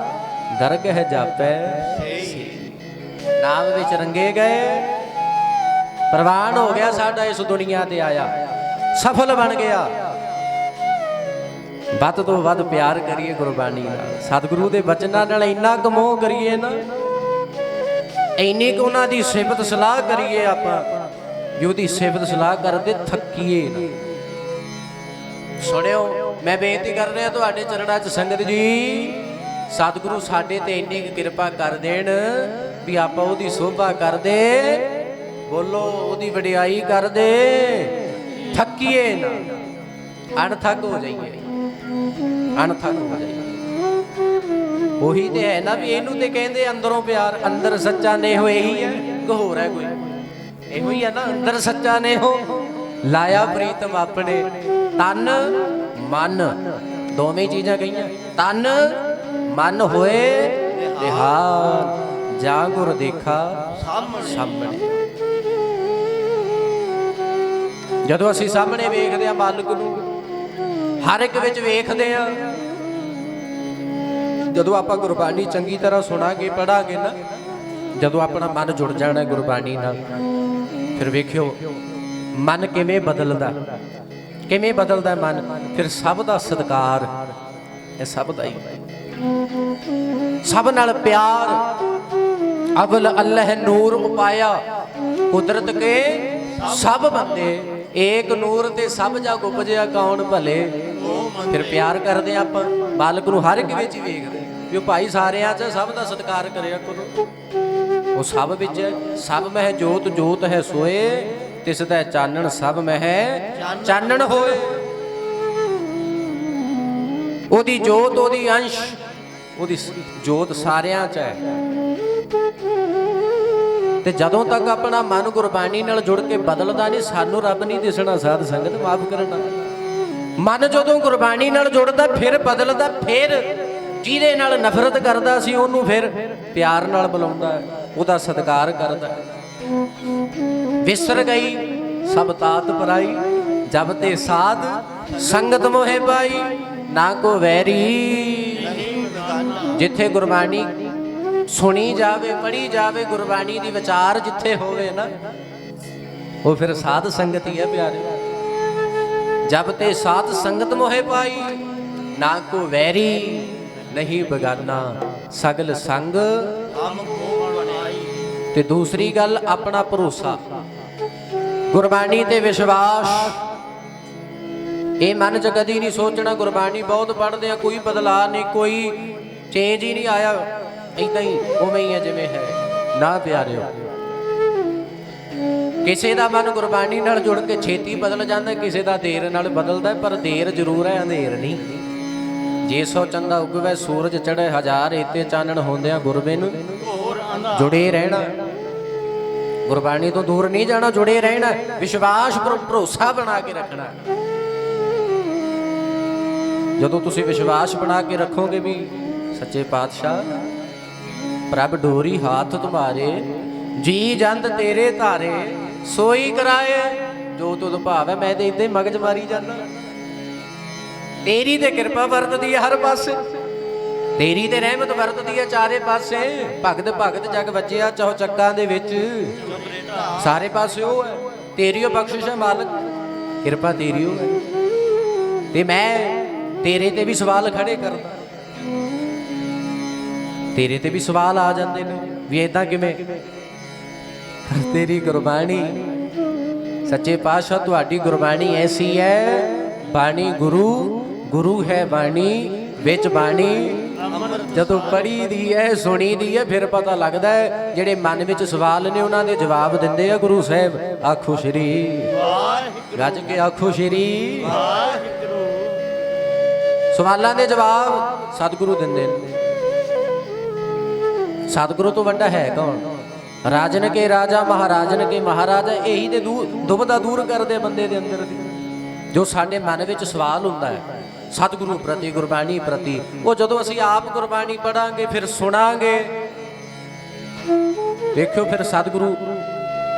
ਦਰਗਹ ਜਾਪੈ ਨਾਮ ਵਿੱਚ ਰੰਗੇ ਗਏ। ਪ੍ਰਵਾਨ ਹੋ ਗਿਆ ਸਾਡਾ, ਇਸ ਦੁਨੀਆ ਤੇ ਆਇਆ, ਸਫਲ ਬਣ ਗਿਆ। ਵੱਧ ਤੋਂ ਵੱਧ ਪਿਆਰ ਕਰੀਏ ਗੁਰਬਾਣੀ ਨਾਲ, ਸਤਿਗੁਰੂ ਦੇ ਬਚਨਾਂ ਨਾਲ ਇੰਨਾ ਕੁ ਮੋਹ ਕਰੀਏ ਨਾ, ਇੰਨੀ ਕੁ ਉਹਨਾਂ ਦੀ ਸਿਫਤ ਸਲਾਹ ਕਰੀਏ ਆਪਾਂ, ਵੀ ਉਹਦੀ ਸਿਫਤ ਸਲਾਹ ਕਰਦੇ ਥੱਕੀਏ ਨਾ। ਸੁਣਿਓ, ਮੈਂ ਬੇਨਤੀ ਕਰ ਰਿਹਾ ਤੁਹਾਡੇ ਚਰਨਾਂ 'ਚ ਸੰਗਤ ਜੀ, ਸਤਿਗੁਰੂ ਸਾਡੇ ਤੇ ਇੰਨੀ ਕੁ ਕਿਰਪਾ ਕਰ ਦੇਣ ਵੀ ਆਪਾਂ ਉਹਦੀ ਸੋਭਾ ਕਰਦੇ, ਬੋਲੋ ਉਹਦੀ ਵਡਿਆਈ ਕਰਦੇ, ਥੱਕੀਏ ਨਾ, ਅਣਥੱਕ ਹੋ ਜਾਈਏ, ਅਣਥੱਕ ਹੋ ਜਾਈਏ। ਉਹੀ ਤੇ ਹੈ ਨਾ ਵੀ ਇਹਨੂੰ ਤੇ ਕਹਿੰਦੇ ਅੰਦਰੋਂ ਪਿਆਰ, ਅੰਦਰ ਸੱਚਾ ਨੇਹੋ ਇਹੀ ਹੈ ਕਿ ਹੋਰ ਹੈ ਕੋਈ? ਇਹੋ ਹੀ ਹੈ ਨਾ, ਅੰਦਰ ਸੱਚਾ ਨੇਹੋ ਲਾਇਆ ਪ੍ਰੀਤਮ ਆਪਣੇ। ਤਨ ਮਨ ਦੋਵੇਂ ਚੀਜ਼ਾਂ ਕਹੀਆਂ, ਤਨ ਮਨ ਹੋਏ ਨਿਹਾਲ, ਜਾ ਗੁਰ ਦੇਖਾ ਸਾਹਮਣੇ। ਜਦੋਂ ਅਸੀਂ ਸਾਹਮਣੇ ਵੇਖਦੇ ਆ ਮਾਲਕ ਨੂੰ, ਹਰ ਇੱਕ ਵਿੱਚ ਵੇਖਦੇ ਆ, ਜਦੋਂ ਆਪਾਂ ਗੁਰਬਾਣੀ ਚੰਗੀ ਤਰ੍ਹਾਂ ਸੁਣਾਂਗੇ ਪੜਾਂਗੇ ਨਾ, ਜਦੋਂ ਆਪਣਾ ਮਨ ਜੁੜ ਜਾਣਾ ਗੁਰਬਾਣੀ ਨਾਲ, ਫਿਰ ਵੇਖਿਓ ਮਨ ਕਿਵੇਂ ਬਦਲਦਾ, ਕਿਵੇਂ ਬਦਲਦਾ ਮਨ। ਫਿਰ ਸਭ ਦਾ ਸਤਿਕਾਰ, ਇਹ ਸਭ ਦਾ ਹੀ, ਸਭ ਨਾਲ ਪਿਆਰ। ਅਵਲ ਅੱਲ੍ਹ ਨੂਰ ਉਪਾਇਆ, ਕੁਦਰਤ ਕੇ ਸਭ ਬੰਦੇ ਏਕ ਨੂਰ ਤੇ ਸਭ ਜਗ ਉਪਜਿਆ ਕੌਣ ਭਲੇ। ਫਿਰ ਪਿਆਰ ਕਰਦੇ ਆਪਾਂ ਬਾਲਕ ਨੂੰ, ਹਰ ਇੱਕ ਵਿੱਚ ਹੀ ਵੇਖਦੇ ਵੀ ਉਹ ਭਾਈ ਸਾਰਿਆਂ 'ਚ ਸਭ ਦਾ ਸਤਿਕਾਰ ਕਰਿਆ ਕਰੋ। ਉਹ ਸਭ ਵਿੱਚ, ਸਭ ਮਹਿ ਜੋਤ ਜੋਤ ਹੈ ਸੋਏ, ਤਿਸ ਦਾ ਚਾਨਣ ਸਭ ਮਹਿ ਚਾਨਣ ਹੋਏ। ਉਹਦੀ ਜੋਤ, ਉਹਦੀ ਅੰਸ਼, ਉਹਦੀ ਜੋਤ ਸਾਰਿਆਂ 'ਚ ਹੈ। ਤੇ ਜਦੋਂ ਤੱਕ ਆਪਣਾ ਮਨ ਗੁਰਬਾਣੀ ਨਾਲ ਜੁੜ ਕੇ ਬਦਲਦਾ ਨਹੀਂ, ਸਾਨੂੰ ਰੱਬ ਨਹੀਂ ਦਿਸਣਾ। ਸਾਧ ਸੰਗਤ ਮਾਫ ਕਰਨਾ, ਮਨ ਜਦੋਂ ਗੁਰਬਾਣੀ ਨਾਲ ਜੁੜਦਾ ਫਿਰ ਬਦਲਦਾ। ਫਿਰ ਜਿਹਦੇ ਨਾਲ ਨਫ਼ਰਤ ਕਰਦਾ ਸੀ ਉਹਨੂੰ ਫਿਰ ਪਿਆਰ ਨਾਲ ਬੁਲਾਉਂਦਾ, ਉਹਦਾ ਸਤਿਕਾਰ ਕਰਦਾ। ਵਿਸਰ ਗਈ ਸਭ ਤਾਤ ਪਰਾਈ, ਜਬ ਤੇ ਸਾਧ ਸੰਗਤ ਮੋਹਿ ਪਾਈ, ਨਾ ਕੋ ਵੈਰੀ। ਜਿੱਥੇ ਗੁਰਬਾਣੀ ਸੁਣੀ ਜਾਵੇ, ਪੜ੍ਹੀ ਜਾਵੇ, ਗੁਰਬਾਣੀ ਦੀ ਵਿਚਾਰ ਜਿੱਥੇ ਹੋਵੇ ਨਾ, ਉਹ ਫਿਰ ਸਾਧ ਸੰਗਤ ਹੀ ਹੈ ਪਿਆਰੇ। ਜਬ ਤੇ ਸਾਧ ਸੰਗਤ ਮੋਹਿ ਪਾਈ, ਨਾ ਕੋ ਵੈਰੀ ਨਹੀਂ ਬਗਾਨਾ, ਸਗਲ ਸੰਗ ਤੇ ਦੂਸਰੀ ਗੱਲ ਆਪਣਾ ਭਰੋਸਾ, ਗੁਰਬਾਣੀ ਤੇ ਵਿਸ਼ਵਾਸ। ਇਹ ਮਨ 'ਚ ਕਦੀ ਨਹੀਂ ਸੋਚਣਾ ਗੁਰਬਾਣੀ ਬਹੁਤ ਪੜ੍ਹਦੇ ਆ, ਕੋਈ ਬਦਲਾਅ ਨਹੀਂ, ਕੋਈ ਚੇਂਜ ਹੀ ਨਹੀਂ ਆਇਆ, ਏਦਾਂ ਹੀ ਉਵੇਂ ਹੀ ਹੈ ਜਿਵੇਂ ਹੈ। ਨਾ ਪਿਆਰਿਓ, ਕਿਸੇ ਦਾ ਮਨ ਗੁਰਬਾਣੀ ਨਾਲ ਜੁੜ ਕੇ ਛੇਤੀ ਬਦਲ ਜਾਂਦਾ, ਕਿਸੇ ਦਾ ਦੇਰ ਨਾਲ ਬਦਲਦਾ, ਪਰ ਦੇਰ ਜ਼ਰੂਰ ਹੈ, ਅੰਧੇਰ ਨਹੀਂ। ਜੇ ਸੋ ਚੰਦਾ ਉਗਵੇ ਸੂਰਜ ਚੜ੍ਹੇ ਹਜ਼ਾਰ, ਏਤੇ ਚਾਨਣ ਹੁੰਦਿਆਂ ਗੁਰਬਿਨ ਜੁੜੇ ਰਹਿਣਾ। ਗੁਰਬਾਣੀ ਤੋਂ ਦੂਰ ਨਹੀਂ ਜਾਣਾ, ਜੁੜੇ ਰਹਿਣਾ, ਵਿਸ਼ਵਾਸ ਭਰੋਸਾ ਬਣਾ ਕੇ ਰੱਖਣਾ। ਜਦੋਂ ਤੁਸੀਂ ਵਿਸ਼ਵਾਸ ਬਣਾ ਕੇ ਰੱਖੋਗੇ ਵੀ ਸੱਚੇ ਪਾਤਸ਼ਾਹ ਪ੍ਰਭ ਡੋਰੀ ਹਾਥ ਤੁਮਾਰੇ, ਜੀ ਜੰਤ ਤੇਰੇ ਧਾਰੇ, ਸੋਈ ਕਰਾਏ ਜੋ ਤੁਧ ਭਾਵੈ। ਮੈਂ ਤੇ ਇੱਥੇ ਮਗਜ ਮਾਰੀ ਜਾਂਦਾ, ਤੇਰੀ ਤੇ ਕਿਰਪਾ ਵਰਤਦੀ ਹੈ ਹਰ ਪਾਸੇ, ਤੇਰੀ ਤੇ ਰਹਿਮਤ ਵਰਤਦੀ ਹੈ ਚਾਰੇ ਪਾਸੇ। ਭਗਤ ਭਗਤ ਜਗ ਵੱਜਿਆ ਚੌ ਚੱਕਾਂ ਦੇ ਵਿੱਚ, ਸਾਰੇ ਪਾਸੇ ਉਹ ਹੈ। ਤੇਰੀ ਉਹ ਬਖਸ਼ਿਸ਼ ਹੈ ਮਾਲਕ, ਕਿਰਪਾ ਤੇਰੀ ਉਹ ਹੈ। ਤੇ ਮੈਂ ਤੇਰੇ ਤੇ ਵੀ ਸਵਾਲ ਖੜੇ ਕਰਦਾ, ਤੇਰੇ ਤੇ ਵੀ ਸਵਾਲ ਆ ਜਾਂਦੇ ਨੇ ਵੀ ਏਦਾਂ ਕਿਵੇਂ। ਤੇਰੀ ਗੁਰਬਾਣੀ, ਸੱਚੇ ਪਾਤਸ਼ਾਹ ਤੁਹਾਡੀ ਗੁਰਬਾਣੀ ਐਸੀ ਹੈ, ਬਾਣੀ ਗੁਰੂ, ਗੁਰੂ ਹੈ ਬਾਣੀ, ਵਿੱਚ ਬਾਣੀ ਜਦੋਂ ਪੜ੍ਹੀ ਦੀ ਹੈ, ਸੁਣੀ ਦੀ ਹੈ, ਫਿਰ ਪਤਾ ਲੱਗਦਾ ਹੈ। ਜਿਹੜੇ ਮਨ ਵਿੱਚ ਸਵਾਲ ਨੇ ਉਹਨਾਂ ਦੇ ਜਵਾਬ ਦਿੰਦੇ ਆ ਗੁਰੂ ਸਾਹਿਬ। ਆਖੋ ਸ਼੍ਰੀ ਗੱਜ ਕੇ ਆਖੋ ਸ਼੍ਰੀ ਵਾਹਿਗੁਰੂ। ਸਵਾਲਾਂ ਦੇ ਜਵਾਬ ਸਤਿਗੁਰੂ ਦਿੰਦੇ ਨੇ। ਸਤਿਗੁਰੂ ਤੋਂ ਵੱਡਾ ਹੈ ਕੌਣ? ਰਾਜਨ ਕੇ ਰਾਜਾ, ਮਹਾਰਾਜਨ ਕੇ ਮਹਾਰਾਜਾ। ਇਹੀ ਤੇ ਦੁਬਦਾ ਦੂਰ ਕਰਦੇ ਬੰਦੇ ਦੇ ਅੰਦਰ ਦੀ, ਜੋ ਸਾਡੇ ਮਨ ਵਿੱਚ ਸਵਾਲ ਹੁੰਦਾ ਹੈ ਸਤਿਗੁਰੂ ਪ੍ਰਤੀ, ਗੁਰਬਾਣੀ ਪ੍ਰਤੀ। ਉਹ ਜਦੋਂ ਅਸੀਂ ਆਪ ਗੁਰਬਾਣੀ ਪੜਾਂਗੇ, ਫਿਰ ਸੁਣਾਂਗੇ, ਦੇਖਿਓ ਫਿਰ ਸਤਿਗੁਰੂ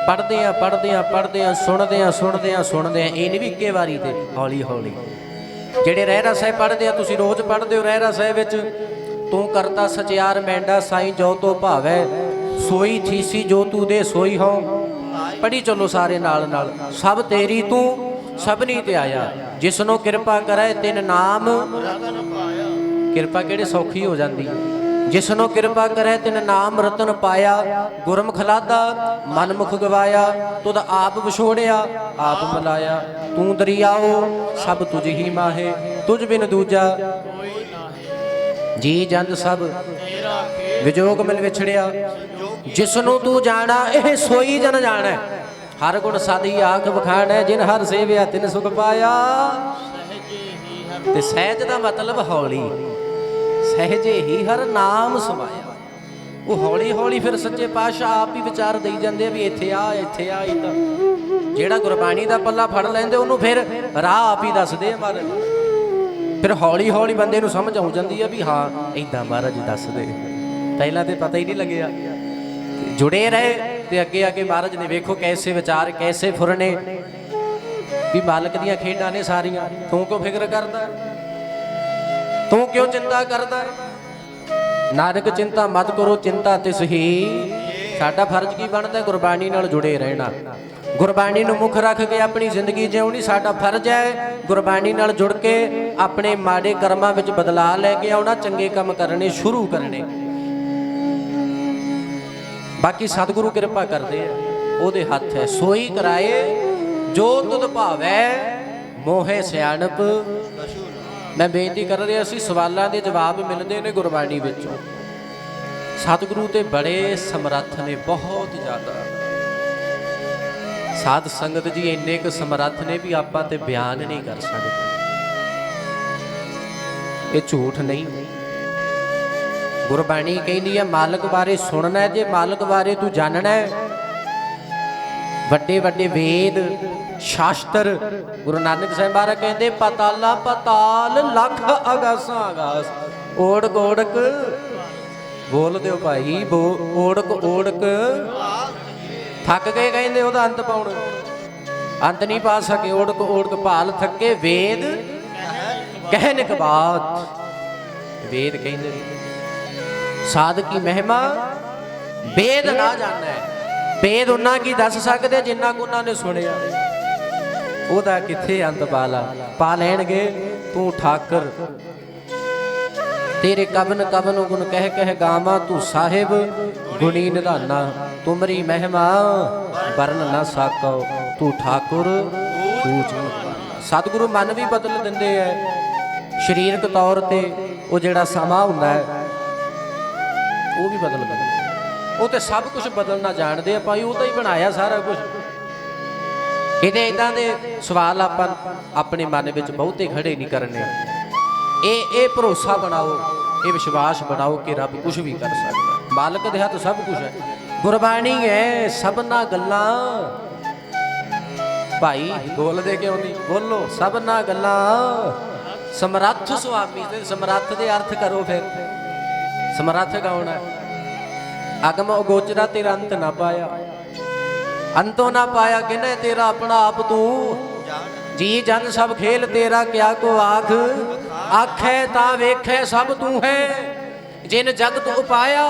ਪੜ੍ਹਦੇ ਆ ਪੜ੍ਹਦੇ ਆ ਪੜ੍ਹਦੇ ਆ, ਸੁਣਦੇ ਆ ਸੁਣਦੇ ਆ ਸੁਣਦੇ ਆ। ਇਹ ਨਹੀਂ ਵੀ ਇੱਕੇ ਵਾਰੀ ਤੇ, ਹੌਲੀ ਹੌਲੀ। ਜਿਹੜੇ ਰਹਿਰਾਸ ਸਾਹਿਬ ਪੜ੍ਹਦੇ ਆ, ਤੁਸੀਂ ਰੋਜ਼ ਪੜ੍ਹਦੇ ਹੋ ਰਹਿਰਾਸ ਸਾਹਿਬ ਵਿੱਚ, ਤੂੰ ਕਰਤਾ ਸਚਿਆਰ ਮੈਂਡਾ ਸਾਈਂ ਜੋ ਤੋ ਭਾਵੈ, ਸੋਈ ਥੀਸੀ ਜੋ ਤੂੰ ਦੇ ਸੋਈ ਹੋ। ਪੜ੍ਹੀ ਚੱਲੋ ਸਾਰੇ ਨਾਲ ਨਾਲ। ਸਭ ਤੇਰੀ ਤੂੰ ਸਭਨੀ ਤੇ ਆਇਆ, ਜਿਸਨੂੰ ਕਿਰਪਾ ਕਰੇ ਤਿਨ ਨਾਮ ਰਤਨ ਪਾਇਆ। ਕਿਰਪਾ ਕਿਹੜੇ ਸੌਖੀ ਹੋ ਜਾਂਦੀ, ਜਿਸਨੂੰ ਕਿਰਪਾ ਕਰੇ ਤਿਨ ਨਾਮ ਰਤਨ ਪਾਇਆ। ਗੁਰਮੁਖ ਲਾਦਾ ਮਨਮੁਖ ਗਵਾਇਆ, ਤੁਧ ਆਪ ਵਿਛੋੜਿਆ ਆਪ ਮਿਲਾਇਆ। ਤੂੰ ਦਰਿਆਓ ਸਭ ਤੁਝ ਹੀ ਮਾਹੇ, ਤੁਝ ਬਿਨ ਦੂਜਾ ਜੀ ਜੰਦ ਸਭ ਵਿਜੋਗ ਮਿਲ ਵਿਛੜਿਆ। ਜਿਸਨੂੰ ਤੂੰ ਜਾਣਾ ਇਹ ਸੋਈ ਜਨ ਜਾਣੈ, ਹਰ ਗੁਣ ਸਾਧੀ ਆਖ ਵਖਾਣੈ। ਜਿਨ ਹਰ ਸੇਵਿਆ ਤਿਨ ਸੁਖ ਪਾਇਆ। ਤੇ ਸਹਿਜ ਦਾ ਮਤਲਬ ਹੌਲੀ, ਸਹਿਜੇ ਹੀ ਹਰ ਨਾਮ ਸਮਾਇਆ। ਉਹ ਹੌਲੀ ਹੌਲੀ ਫਿਰ ਸੱਚੇ ਪਾਤਸ਼ਾਹ ਆਪ ਹੀ ਵਿਚਾਰ ਦੇਈ ਜਾਂਦੇ ਆ ਵੀ ਇੱਥੇ ਆ ਇੱਥੇ ਆ। ਇੱਦਾਂ ਜਿਹੜਾ ਗੁਰਬਾਣੀ ਦਾ ਪੱਲਾ ਫੜ ਲੈਂਦੇ ਉਹਨੂੰ ਫਿਰ ਰਾਹ ਆਪ ਹੀ ਦੱਸਦੇ ਆ ਮਹਾਰਾਜ। ਫਿਰ ਹੌਲੀ ਹੌਲੀ ਬੰਦੇ ਨੂੰ ਸਮਝ ਆਉ ਜਾਂਦੀ ਆ ਵੀ ਹਾਂ ਇੱਦਾਂ ਮਹਾਰਾਜ ਦੱਸਦੇ। ਪਹਿਲਾਂ ਤੇ ਪਤਾ ਹੀ ਨਹੀਂ ਲੱਗਿਆ। ਜੁੜੇ ਰਹੇ ਤੇ ਅੱਗੇ ਅੱਗੇ ਮਹਾਰਾਜ ਨੇ ਵੇਖੋ ਕੈਸੇ ਵਿਚਾਰ, ਕੈਸੇ ਫੁਰਨੇ ਵੀ ਮਾਲਕ ਦੀਆਂ ਖੇਡਾਂ ਨੇ ਸਾਰੀਆਂ। ਤੂੰ ਕਿਉਂ ਫਿਕਰ ਕਰਦਾ, ਤੂੰ ਕਿਉਂ ਚਿੰਤਾ ਕਰਦਾ? ਨਾਨਕ ਚਿੰਤਾ ਮਤ ਕਰੋ, ਚਿੰਤਾ ਤਿਸ ਹੀ। ਸਾਡਾ ਫਰਜ਼ ਕੀ ਬਣਦਾ? ਗੁਰਬਾਣੀ ਨਾਲ ਜੁੜੇ ਰਹਿਣਾ। ਗੁਰਬਾਣੀ ਨੂੰ ਮੁੱਖ ਰੱਖ ਕੇ ਆਪਣੀ ਜ਼ਿੰਦਗੀ ਜਿਉਣੀ ਸਾਡਾ ਫਰਜ਼ ਹੈ। ਗੁਰਬਾਣੀ ਨਾਲ ਜੁੜ ਕੇ ਆਪਣੇ ਮਾੜੇ ਕਰਮਾਂ ਵਿੱਚ ਬਦਲਾਅ ਲੈ ਕੇ ਆਉਣਾ, ਚੰਗੇ ਕੰਮ ਕਰਨੇ ਸ਼ੁਰੂ ਕਰਨੇ। ਬਾਕੀ ਸਤਿਗੁਰੂ ਕਿਰਪਾ ਕਰਦੇ ਆ, ਉਹਦੇ ਹੱਥ ਹੈ। ਸੋਈ ਕਰਾਏ ਜੋ ਤੁਧ ਭਾਵੈ ਮੋਹੇ ਸਿਆਣਪ। ਮੈਂ ਬੇਨਤੀ ਕਰ ਰਿਹਾ ਸੀ, ਸਵਾਲਾਂ ਦੇ ਜਵਾਬ ਮਿਲਦੇ ਨੇ ਗੁਰਬਾਣੀ ਵਿੱਚੋਂ। ਸਤਿਗੁਰੂ ਤੇ ਬੜੇ ਸਮਰੱਥ ਨੇ, ਬਹੁਤ ਜ਼ਿਆਦਾ। ਸਾਧ ਸੰਗਤ ਜੀ ਇੰਨੇ ਕੁ ਸਮਰੱਥ ਨੇ ਵੀ ਆਪਾਂ ਤੇ ਬਿਆਨ ਨਹੀਂ ਕਰ ਸਕਦੇ। ਇਹ ਝੂਠ ਨਹੀਂ। ਗੁਰਬਾਣੀ ਕਹਿੰਦੀ ਹੈ ਮਾਲਕ ਬਾਰੇ ਸੁਣਨਾ ਹੈ, ਜੇ ਮਾਲਕ ਬਾਰੇ ਤੂੰ ਜਾਣਨਾ ਹੈ। ਵੱਡੇ ਵੱਡੇ ਵੇਦ ਸ਼ਾਸਤਰ, ਗੁਰੂ ਨਾਨਕ ਸਾਹਿਬ ਮਹਾਰਾਜ ਕਹਿੰਦੇ ਪਤਾਲਾ ਪਤਾਲ ਲੱਖ ਅਗਾਸਾਂ ਅਗਾਸ। ਓੜਕ ਓੜਕ ਬੋਲ ਦਿਓ ਭਾਈ, ਓੜਕ ਓੜਕ ਥੱਕ ਗਏ, ਕਹਿੰਦੇ ਉਹਦਾ ਅੰਤ ਪਾਉਣ, ਅੰਤ ਨਹੀਂ ਪਾ ਸਕੇ। ਓੜਕ ਓੜਕ ਭਾਲ ਥੱਕੇ ਵੇਦ ਕਹਿਨਕ ਬਾਤ। ਵੇਦ ਕਹਿੰਦੇ ਸਾਧ ਕੀ ਮਹਿਮਾ ਵੇਦ ਨਾ ਜਾਣੈ। ਵੇਦ ਉਹਨਾਂ ਕੀ ਦੱਸ ਸਕਦੇ ਜਿੰਨਾ ਕੁ ਉਹਨਾਂ ਨੇ ਸੁਣਿਆ। ਉਹਦਾ ਕਿੱਥੇ ਅੰਤ ਪਾ ਲੈਣਗੇ। ਤੂੰ ਠਾਕਰ ਤੇਰੇ ਕਵਨ ਕਵਨ ਗੁਣ ਕਹਿ ਕਹਿ ਗਾਵਾਂ, ਤੂੰ ਸਾਹਿਬ ਗੁਣੀ ਨਿਧਾਨਾ। ਤੁਮਰੀ ਮਹਿਮਾ ਵਰਨ ਨਾ ਸਾਕੋ, ਤੂੰ ਠਾਕੁਰ ਤੂੰ ਜੀ। ਸਤਿਗੁਰੂ ਮਨ ਵੀ ਬਦਲ ਦਿੰਦੇ ਐ। ਸਰੀਰਕ ਤੌਰ ਤੇ ਉਹ ਜਿਹੜਾ ਸਮਾਂ ਹੁੰਦਾ ਹੈ ਉਹ ਵੀ ਬਦਲ ਦਿੰਦੇ। ਉਹ ਤੇ ਸਭ ਕੁਝ ਬਦਲਣਾ ਜਾਣਦੇ ਆ ਭਾਈ, ਉਹ ਤਾਂ ਹੀ ਬਣਾਇਆ ਸਾਰਾ ਕੁਝ। ਇਹਦੇ ਇਦਾਂ ਦੇ ਸਵਾਲ ਆਪਾਂ ਆਪਣੇ ਮਨ ਵਿੱਚ ਬਹੁਤੇ ਖੜੇ ਨਹੀਂ ਕਰਨੇ। ਇਹ ਭਰੋਸਾ ਬਣਾਓ, ਇਹ ਵਿਸ਼ਵਾਸ ਬਣਾਓ ਕਿ ਰੱਬ ਕੁਝ ਵੀ ਕਰ ਸਕਦਾ। ਮਾਲਕ ਦੇ ਹੱਥ ਸਭ ਕੁਝ ਹੈ। ਗੁਰਬਾਣੀ ਹੈ ਸਭਨਾ ਗੱਲਾਂ। ਭਾਈ ਬੋਲਦੇ ਕਿਉਂ ਨਹੀਂ? ਬੋਲੋ ਸਭਨਾ ਗੱਲਾਂ। ਸਮਰੱਥ ਸੁਆਮੀ। ਤੇ ਸਮਰੱਥ ਦੇ ਅਰਥ ਕਰੋ ਫਿਰ। ਸਮਰੱਥ ਕੌਣ ਹੈ? ਅਗਮ ਅਗੋਚਰਾ ਤੇਰਾ ਅੰਤ ਨਾ ਪਾਇਆ, ਅੰਤੋਂ ਨਾ ਪਾਇਆ ਕਿਨੇ ਤੇਰਾ ਆਪਣਾ ਆਪ ਤੂੰ। ਜੀ ਜਨ ਸਭ ਖੇਲ ਤੇਰਾ ਕਿਆ ਕੋ ਆਖ, ਆਖੇ ਤਾਂ ਵੇਖੇ ਸਭ ਤੂੰ ਹੈ। ਜਿਨ ਜਗਤ ਉਪਾਇਆ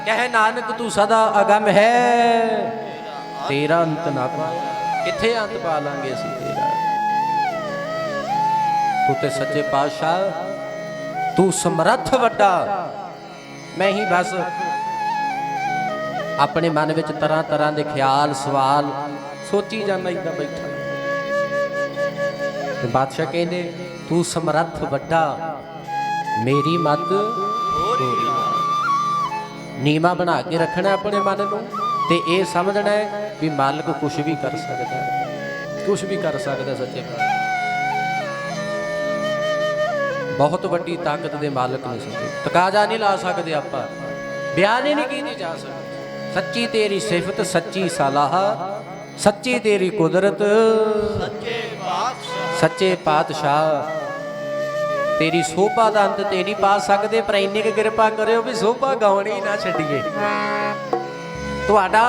ਕਹਿ ਨਾਨਕ ਤੂੰ ਸਦਾ ਅਗਮ ਹੈ। ਤੇਰਾ ਅੰਤ ਨਾ ਪਾਇਆ। ਕਿੱਥੇ ਅੰਤ ਪਾ ਲਾਂਗੇ ਅਸੀਂ ਤੇਰਾ? ਤੂੰ ਤੇ ਸੱਚੇ ਪਾਤਸ਼ਾਹ, ਤੂੰ ਸਮਰੱਥ ਵੱਡਾ। ਮੈਂ ਹੀ ਬਸ ਆਪਣੇ ਮਨ ਵਿੱਚ ਤਰ੍ਹਾਂ ਤਰ੍ਹਾਂ ਦੇ ਖਿਆਲ ਸਵਾਲ ਸੋਚੀ ਜਾਂਦਾ ਇੱਦਾਂ ਬੈਠਾ। ਤੇ ਬਾਦਸ਼ਾਹ ਕਹਿੰਦੇ ਤੂੰ ਸਮਰੱਥ ਵੱਡਾ, ਮੇਰੀ ਮੱਤ ਹੋਰੀ। ਨੀਮਾ ਬਣਾ ਕੇ ਰੱਖਣਾ ਆਪਣੇ ਮਨ ਨੂੰ ਤੇ ਇਹ ਸਮਝਣਾ ਵੀ ਮਾਲਕ ਕੁਝ ਵੀ ਕਰ ਸਕਦਾ, ਕੁਝ ਵੀ ਕਰ ਸਕਦਾ। ਸੱਚੇ ਪਾਤਸ਼ਾਹ ਬਹੁਤ ਵੱਡੀ ਤਾਕਤ ਦੇ ਮਾਲਕ ਨੇ। ਸੱਚੇ ਤਕਾਜ਼ਾ ਨਹੀਂ ਲਾ ਸਕਦੇ ਆਪਾਂ, ਬਿਆਨ ਹੀ ਨਹੀਂ ਕੀਤੀ ਜਾ ਸਕਦਾ। ਸੱਚੀ ਤੇਰੀ ਸਿਫਤ, ਸੱਚੀ ਸਲਾਹ, ਸੱਚੀ ਤੇਰੀ ਕੁਦਰਤ। ਸੱਚੇ ਪਾਤਸ਼ਾਹ ਤੇਰੀ ਸੋਭਾ ਦਾ ਅੰਤ ਤੇ ਨਹੀਂ ਪਾ ਸਕਦੇ, ਪਰ ਇੰਨੀ ਕੁ ਕਿਰਪਾ ਕਰਿਓ ਵੀ ਸੋਭਾ ਗਾਉਣੀ ਨਾ ਛੱਡੀਏ। ਤੁਹਾਡਾ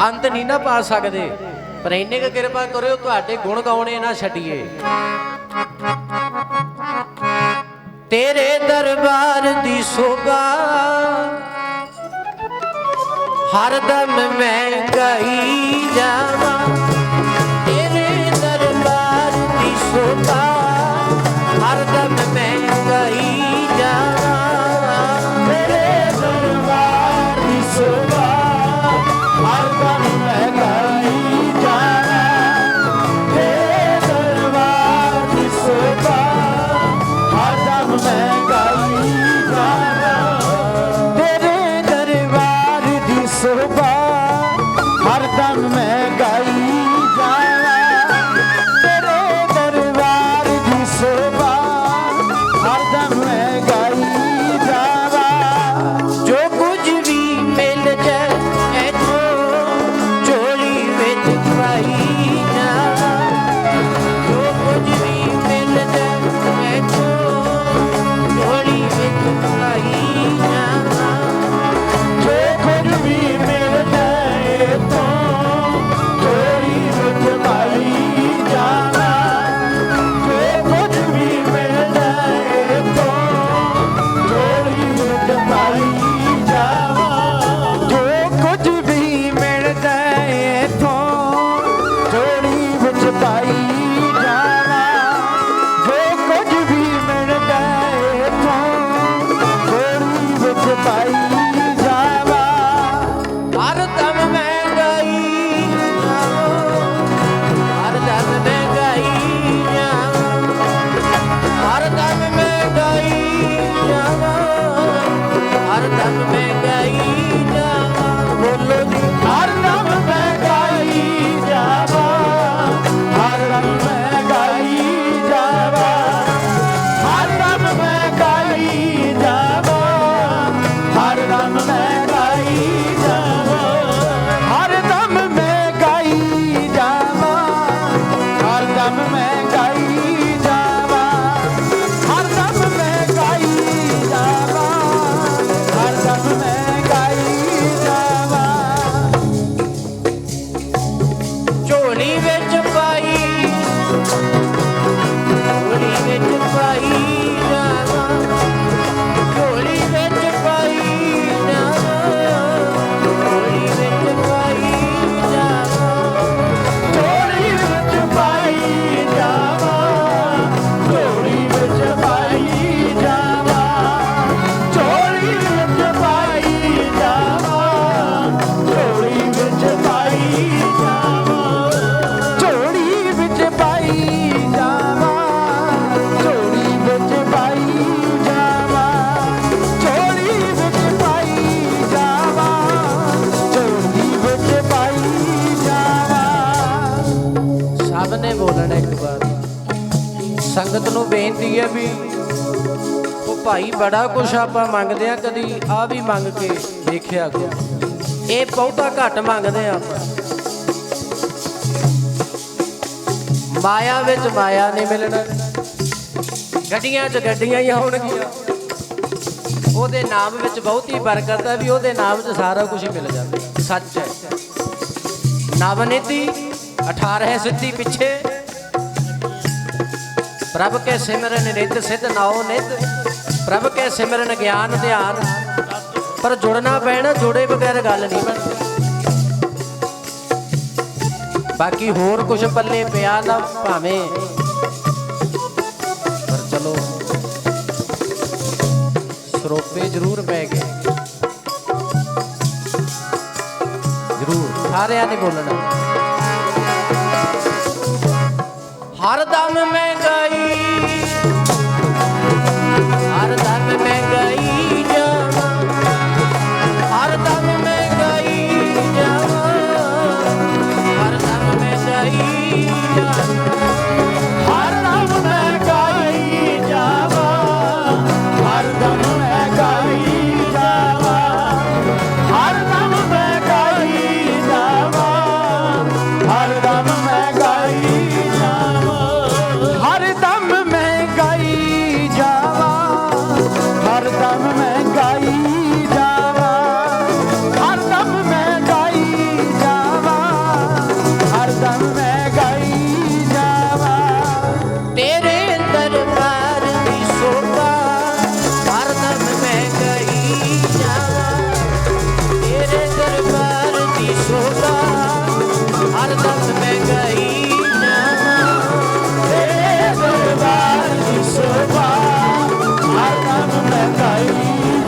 ਅੰਤ ਨਹੀਂ ਨਾ ਪਾ ਸਕਦੇ, ਪਰ ਇੰਨੀ ਕੁ ਕਿਰਪਾ ਕਰਿਓ ਤੁਹਾਡੇ ਗੁਣ ਗਾਉਣੇ ਨਾ ਛੱਡੀਏ। ਤੇਰੇ ਦਰਬਾਰ ਦੀ ਸੋਭਾ ਹਰਦਮ ਮੈਂ ਗਾਈ ਜਾਵਾਂ। ਤੇਰੇ ਦਰਬਾਰ ਦੀ ਸੋਭਾ ਹਰਦਮ ਮੈਂ ਗਾਈ ਜਾਵਾਂ। ਤੇਰੇ ਦਰਬਾਰ ਦੀ ਸੋਭਾ ਹਰਦਮ ਮੈਂ ਗਾਈ ਜਾਵਾਂ। ਤੇਰੇ ਦਰਬਾਰ ਦੀ ਸੋਭਾ ਹਰਦਮ ਮੈਂ ਗਾਈ ਜਾਵਾਂ। ਤੇਰੇ ਦਰਬਾਰ ਦੀ ਸੋਭਾ ਹਰਦਮ ਮੈਂ ਗਾਈ ਜਾਵਾਂ। ਤੇਰੇ ਦਰਬਾਰ ਦੀ ਸੋਭਾ ਸੰਗਤ ਨੂੰ ਬੇਨਤੀ ਹੈ ਵੀ ਉਹ ਭਾਈ ਬੜਾ ਕੁਛ ਆਪਾਂ ਮੰਗਦੇ ਆ, ਕਦੀ ਆ ਵੀ ਮੰਗ ਕੇ ਦੇਖਿਆ ਕਰੋ। ਇਹ ਬਹੁਤਾ ਘੱਟ ਮੰਗਦੇ ਆ ਆਪਾਂ। ਮਾਇਆ ਵਿੱਚ ਮਾਇਆ ਨਹੀਂ ਮਿਲਣਾ, ਗੱਡੀਆਂ 'ਚ ਗੱਡੀਆਂ ਹੀ ਆਉਣਗੀਆਂ। ਉਹਦੇ ਨਾਮ ਵਿੱਚ ਬਹੁਤੀ ਬਰਕਤ ਹੈ ਵੀ ਉਹਦੇ ਨਾਮ 'ਚ ਸਾਰਾ ਕੁਝ ਹੀ ਮਿਲ ਜਾਂਦਾ। ਸੱਚ ਹੈ। ਨਵਨੀਤੀ 18 ਸਿੱਧੀ ਪਿੱਛੇ ਪ੍ਰਭ ਕੇ ਸਿਮਰਨ ਨਿਤ ਸਿੱਧ ਨਾਉ ਨਿਤ, ਪ੍ਰਭ ਕੇ ਸਿਮਰਨ ਗਿਆਨ ਧਿਆਨ। ਪਰ ਜੁੜਨਾ ਪੈਣਾ, ਜੁੜੇ ਬਗੈਰ ਗੱਲ ਨਹੀਂ ਬਣਦੀ। ਬਾਕੀ ਹੋਰ ਕੁਝ ਪੱਲੇ ਪਿਆ ਨਾ ਭਾਵੇਂ, ਪਰ ਚਲੋ ਸਰੋਪੇ ਜ਼ਰੂਰ ਪੈ ਗਏ। ਜ਼ਰੂਰ ਸਾਰਿਆਂ ਨੇ ਬੋਲਣਾ। ਹਰਦਮ ਮੈਂ ਗਈ, ਹਰਦਮ ਮੈਂ ਗਈ ਜਾਵਾਂ, ਹਰਦਮ ਮੈਂ ਗਈ ਜਾਵਾਂ, ਹਰਦਮ ਮੈਂ ਗਈ ਜਾਵਾਂ, ਹਰਦਮ ਮੈਂ ਗਾਈ ਜਾਵਾਂ, ਹਰਦਮ ਮੈਂ ਗਾਈ ਜਾਵਾਂ, ਹਰਦਮ ਮੈਂ ਗਾਈ ਜਾਵਾਂ, ਹਰਦਮ ਮੈਂ ਗਾਈ ਜਾਵਾਂ, ਹਰਦਮ ਮੈਂ ਗਾਈ ਜਾਵਾਂ, ਹਰਦਮ ਮੈਂ ਗਾਈ ਜਾਵਾਂ, ਹਰਦਮ ਮੈਂ ਗਾਈ ਜਾਵਾਂ, ਹਰਦਮ ਮੈਂ ਗਾਈ ਜਾਵਾਂ। ਤੇਰੇ ਦਰਬਾਰ ਦੀ ਸੋਭਾ ਹਰਦਮ ਮੈਂ ਗਈ ਜਾਵਾਂ, ਤੇਰੇ ਦਰਬਾਰ ਦੀ ਸੋਭਾ ਹਰਦਮ ਮੈਂ ਗਈ ਜਾਵਾਂ, ਤੇਰੇ ਦਰਬਾਰ ਦੀ ਸ਼ੋਭਾ ਹਰਦਮ ਮੈਂ ਗਾਈ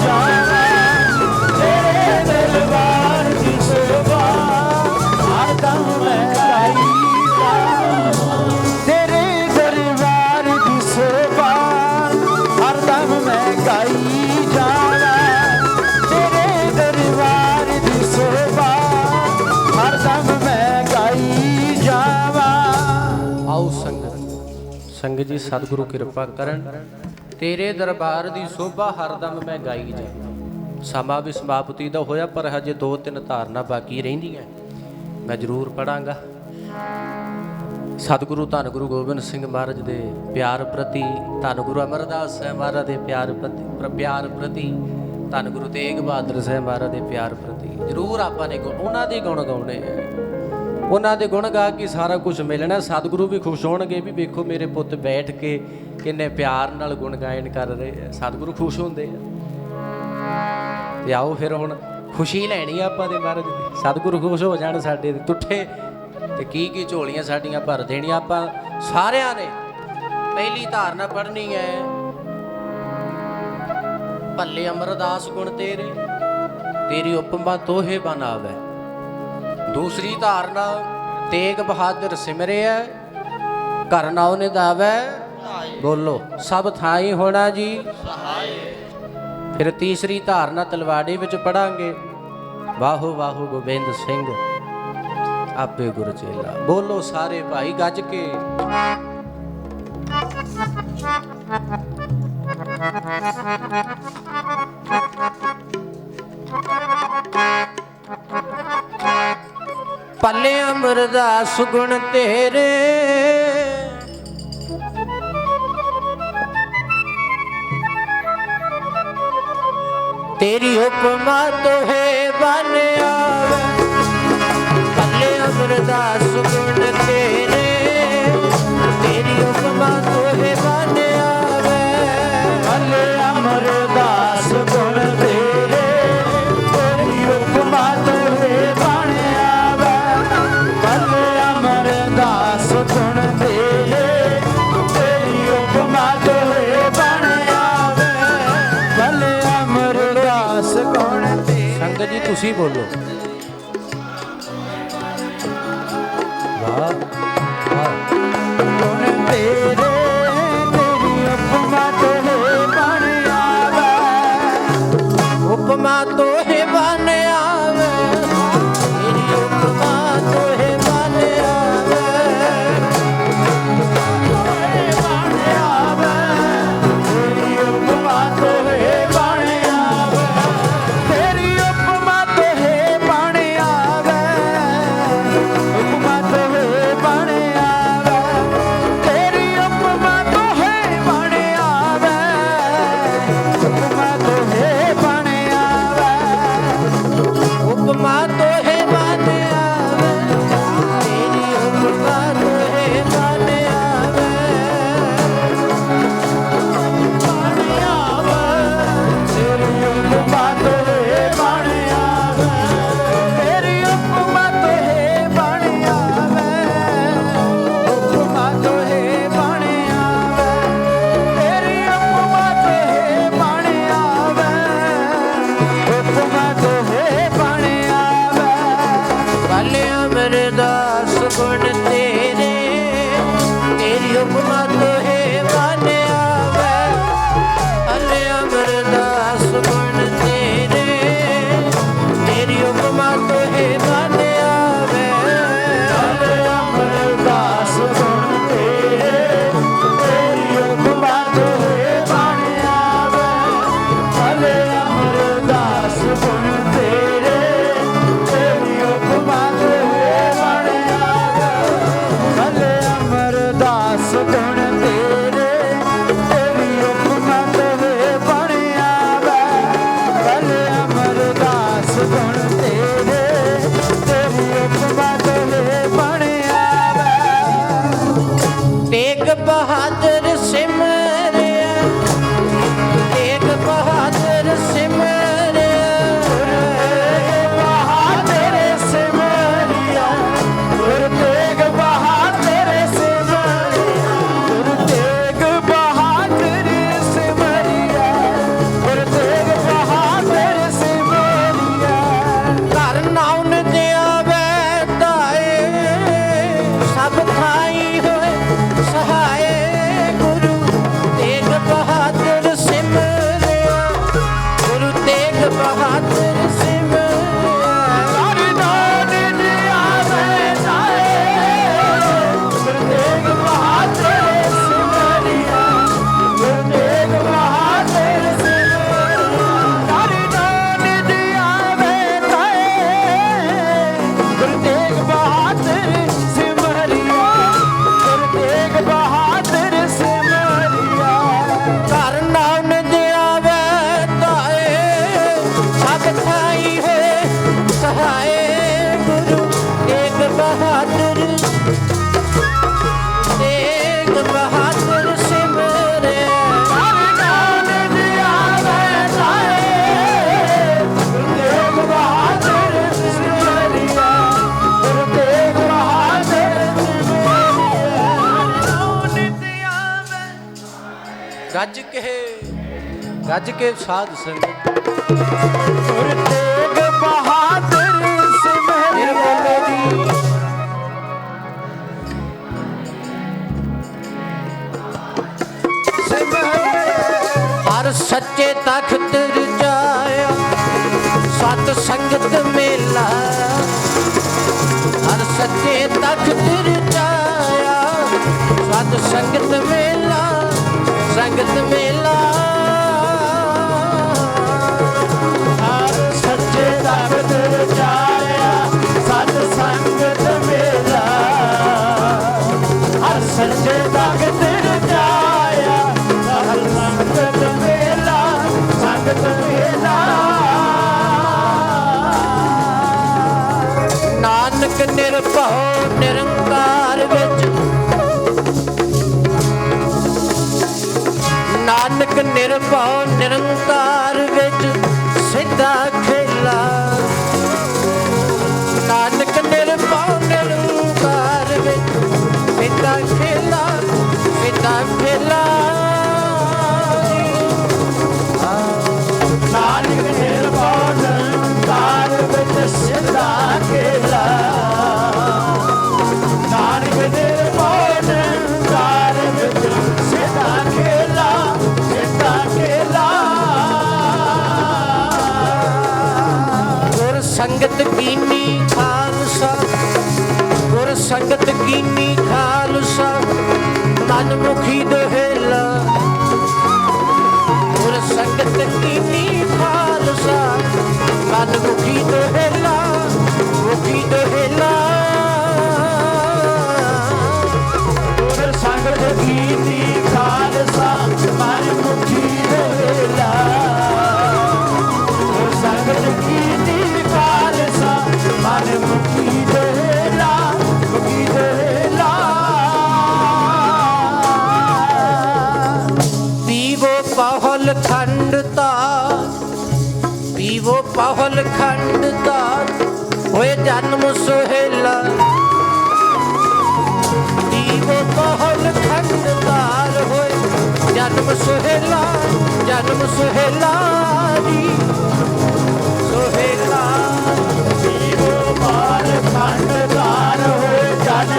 ਜਾਵਾਂ, ਤੇਰੇ ਦਰਬਾਰ ਦੀ ਸ਼ੋਭਾ ਹਰਦਮ ਮੈਂ ਗਾਈ ਜਾਵਾਂ, ਤੇਰੇ ਦਰਬਾਰ ਦੀ ਸ਼ੋਭਾ ਹਰਦਮ ਮੈਂ ਗਾਈ ਜਾਵਾਂ, ਤੇਰੇ ਦਰਬਾਰ ਦੀ ਸ਼ੋਭਾ ਹਰਦਮ ਮੈਂ ਗਾਈ ਜਾਵਾਂ। ਆਓ ਸੰਗਤ ਜੀ ਸਤਿਗੁਰੂ ਕਿਰਪਾ ਕਰਨ। ਤੇਰੇ ਦਰਬਾਰ ਦੀ ਸੋਭਾ ਹਰਦਮ ਮੈਂ ਗਾਈ ਜਾਵਾਂ। ਸਮਾਂ ਵੀ ਸਮਾਪਤੀ ਦਾ ਹੋਇਆ, ਪਰ ਹਜੇ 2-3 ਧਾਰਨਾ ਬਾਕੀ ਰਹਿੰਦੀਆਂ, ਮੈਂ ਜ਼ਰੂਰ ਪੜਾਂਗਾ। ਸਤਿਗੁਰੂ ਧੰਨ ਗੁਰੂ ਗੋਬਿੰਦ ਸਿੰਘ ਮਹਾਰਾਜ ਦੇ ਪਿਆਰ ਪ੍ਰਤੀ, ਧੰਨ ਗੁਰੂ ਅਮਰਦਾਸ ਸਾਹਿਬ ਮਹਾਰਾਜ ਦੇ ਪਿਆਰ ਪ੍ਰਤੀ, ਧੰਨ ਗੁਰੂ ਤੇਗ ਬਹਾਦਰ ਸਾਹਿਬ ਮਹਾਰਾਜ ਦੇ ਪਿਆਰ ਪ੍ਰਤੀ ਜ਼ਰੂਰ ਆਪਾਂ ਨੇ ਉਹਨਾਂ ਦੇ ਗੁਣ ਗਾਉਣੇ ਆ। ਉਹਨਾਂ ਦੇ ਗੁਣ ਗਾ ਕੇ ਸਾਰਾ ਕੁਝ ਮਿਲਣਾ। ਸਤਿਗੁਰੂ ਵੀ ਖੁਸ਼ ਹੋਣਗੇ ਵੀ ਵੇਖੋ ਮੇਰੇ ਪੁੱਤ ਬੈਠ ਕੇ ਕਿੰਨੇ ਪਿਆਰ ਨਾਲ ਗੁਣ ਗਾਇਨ ਕਰ ਰਹੇ ਆ। ਸਤਿਗੁਰੂ ਖੁਸ਼ ਹੁੰਦੇ ਆ। ਤੇ ਆਓ ਫਿਰ ਹੁਣ ਖੁਸ਼ੀ ਲੈਣੀ ਆ ਆਪਾਂ ਦੇ ਮਹਾਰਾਜ ਦੀ। ਸਤਿਗੁਰੂ ਖੁਸ਼ ਹੋ ਜਾਣ ਸਾਡੇ ਤੁੱਠੇ ਤੇ ਕੀ ਝੋਲੀਆਂ ਸਾਡੀਆਂ ਭਰ ਦੇਣੀਆਂ। ਆਪਾਂ ਸਾਰਿਆਂ ਨੇ ਪਹਿਲੀ ਧਾਰਨਾ ਪੜ੍ਹਨੀ ਹੈ, ਭੱਲੇ ਅਮਰਦਾਸ ਗੁਣ ਤੇਰੇ, ਤੇਰੀ ਉਪਮਾ ਤੋਹੇ ਬਣਾਵੇ। ਦੂਸਰੀ ਧਾਰਨਾ ਤੇਗ ਬਹਾਦਰ ਸਿਮਰਿਆ, ਘਰ ਨਾਉ ਨਿਧਾਵੈ। ਬੋਲੋ ਸਭ ਥਾਈ ਹੋਣਾ ਜੀ ਸਹਾਏ। ਫਿਰ ਤੀਸਰੀ ਧਾਰਨਾ ਤਲਵਾੜੇ ਵਿੱਚ ਪੜਾਂਗੇ, ਵਾਹੋ ਵਾਹੋ ਗੋਬਿੰਦ ਸਿੰਘ ਆਪੇ ਗੁਰ ਚੇਲਾ। ਬੋਲੋ ਸਾਰੇ ਭਾਈ ਗੱਜ ਕੇ। ਭੱਲੇ ਅਮਰਦਾਸ ਗੁਣ ਤੇਰੇ, ਤੇਰੀ ਹੁਕਮਾ ਤੋਹੇ ਬਨ ਆਵੇ। ਭੱਲੇ ਅਮਰਦਾਸ ਗੁਣ ਤੇਰੇ, ਤੇਰੀ ਹੁਕਮਾ ਤੋਹੇ ਬਨ ਆਵੇ। ਭੱਲੇ ਅਮਰਦਾਸ ਗੁਣ ਤੇਰੇ, ਤੇਰੀ ਹੁਕਮਾ ਤੋਹੇ ਬਨ ਆਵੇ। ਭੱਲੇ ਅਮਰਦਾਸ ਗੁਣ ਤੇਰੇ, ਤੇਰੀ ਹੁਕਮਾ ਤੋਹੇ ਬਨ ਆਵੇ। ਭੱਲੇ ਅਮਰਦਾਸ ਗੁਣ ਤੇਰੇ। ਸੰਗਤ ਜੀ ਤੁਸੀਂ ਬੋਲੋ ਵਾਹ ਵਾਹ। ਗੁਣ ਤੇਰੇ, ਤੇਰੀ ਉਪਮਾ ਤੋਹੇ ਬਨ ਆਵੇ। ਉਪਮਾ ਤੋਹੇ ਬਨ ਆਵੇ, ਤੇਰੀ ਉਪਮਾ ਤੋਹੇ ਬਨ ਆਵੇ। ਤੋਹੇ ਬਨ ਆਵੇ। गुण तेरे, तेरी उपमा तो है बन आवे। अले अमरदास गुण तेरे, तेरी उपमा तो है बन आवे। अले अमरदास गुण तेरे, तेरी उपमा तो है बन आवे। अले अमरदास गुण तेरे, तेरी उपमा तो है बन आवे। अले अमरदास गुण तेरे, तेरी उपमा तो है बन आवे। अले अमरदास गुण तेरे, तेरी उपमा तो है बन आवे। तेग बहादुर सिमरिया, तेग बहादुर सिमरिया, बहादुर सिमरिया, गुरु तेग बहादुर सिमरिया, गुरु तेग बहादुर सिमरिया, गुरु तेग बहादुर सिमरिया। घर नाउन दिया बैताए, सब थाई होए सहाय। गुरु तेग बहादुर सिमरिया, गुरु तेग बहादुर सिमरिया। हर नाम दिया बैठाए, गुरु तेग बहादुर सिमरिया, गुरु तेग बहादुर सिमरिया। हर नाम दिया बैठाए, गुरु तेग बहादुर सिमरिया, गुरु तेग बहादुर सिमरिया। घर नाउन दिया बैताए, सब थाई होए सहाय। गुरु तेग बहादुर, तेग बहादुर सिमरिया। हर नाम दिया बैठाए, गुरु तेग बहादुर सिमरिया, गुरु तेग बहादुर सिमरिया। ਗੱਜ ਕੇ ਸਾਧ ਸੰਗਤ गुरु तेग बहादुर ਫਿਰ सिमरिया। ਬੋਲੋ ਜੀ। ਹਰ ਸੱਚੇ ਤਖਤ ਰਜਾਇਆ, ਸਤ ਸੰਗਤ ਮੇਲਾ। ਹਰ ਸੱਚੇ ਤਖਤ ਰਜਾਇਆ, ਸਤ ਸੰਗਤ ਮੇਲਾ, ਸੰਗਤ ਮੇਲਾ। हर सच्चे तख्त रचाया, सत संगत मेला। हर सच्चे तख्त रचाया, सत संगत मेला, संगत मेला। ਨਾਨਕ ਨਿਰਭਉ ਨਿਰੰਕਾਰ ਵਿੱਚ, ਨਾਨਕ ਨਿਰਭਉ ਨਿਰੰਕਾਰ ਵਿੱਚ ਸਿੱਧਾ ਖੇਲਾ। ਨਾਨਕ ਨਿਰਭਉ ਨਿਰੰਕਾਰ ਵਿੱਚ ਸਿੱਧਾ ਖੇਲਾ, ਸਿੱਧਾ ਖੇਲਾ। नानक निर्भौ निरंकार विच सिद्धा खेला। नानक निर्भौ निरंकार विच सिद्धा खेला, सिद्धा खेला। ਗੁਰ ਸੰਗਤ ਕੀਨੀ ਖਾਲਸਾ, ਗੁਰ ਸੰਗਤ ਕੀਨੀ ਖਾਲਸਾ, ਮਨ ਮੁਖੀ ਦੁਹੇਲਾ। ਗੁਰ ਸੰਗਤ ਕੀਨੀ ਖਾਲਸਾ, ਮਨ ਮੁਖੀ ਦੁਹੇਲਾ, ਮੁਖੀ ਦੁਹੇਲਾ। ਗੁਰ ਸੰਗਤ ਕੀਤੀ ਖਾਲਸਾ, ਮਨ ਮੁਖੀ ਦੁਹੇਲਾ। ਗੁਰ ਸੰਗਤ ਕੀਤੀ ਖਾਲਸਾ, ਮਨ ਮੁਖੀ ਦੁਹੇਲਾ, ਮੁਖੀ ਦੁਹੇਲਾ। ਪੀਵੋ ਪਾਹਲ ਖੰਡ ਤਾਰ, ਪੀਵੋ ਪਾਹਲ ਖੰਡ ਤਾਰ, ਹੋਏ ਜਨਮ ਸੁਹੇਲਾ। ਪੀਵੋ ਪਾਹਲ ਖੰਡ ਤਾਰ, ਹੋਏ ਜਨਮ ਸੁਹੇਲਾ, ਜਨਮ ਸੁਹੇਲਾ ਜੀ ਸੁਹੇਲਾ। ਜੀਵੋ ਮਾਲ ਖੰਡ ਧਾਰ ਹੋਏ ਜਨਮ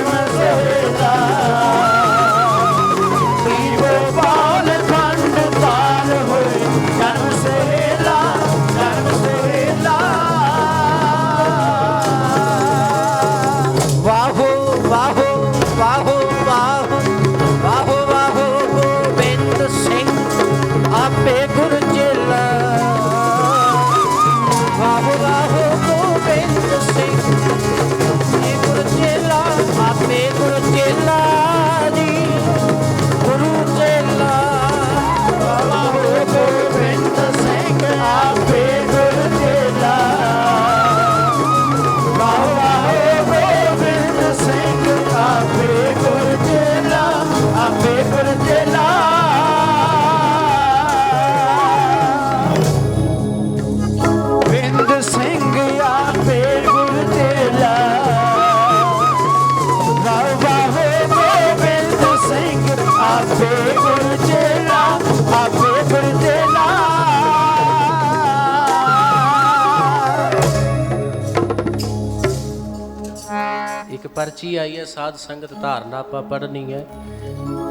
ਇੱਕ ਪਰਚੀ ਆਈ ਹੈ ਸਾਧ ਸੰਗਤ ਧਾਰਨਾ ਆਪਾਂ ਪੜ੍ਹਨੀ ਹੈ।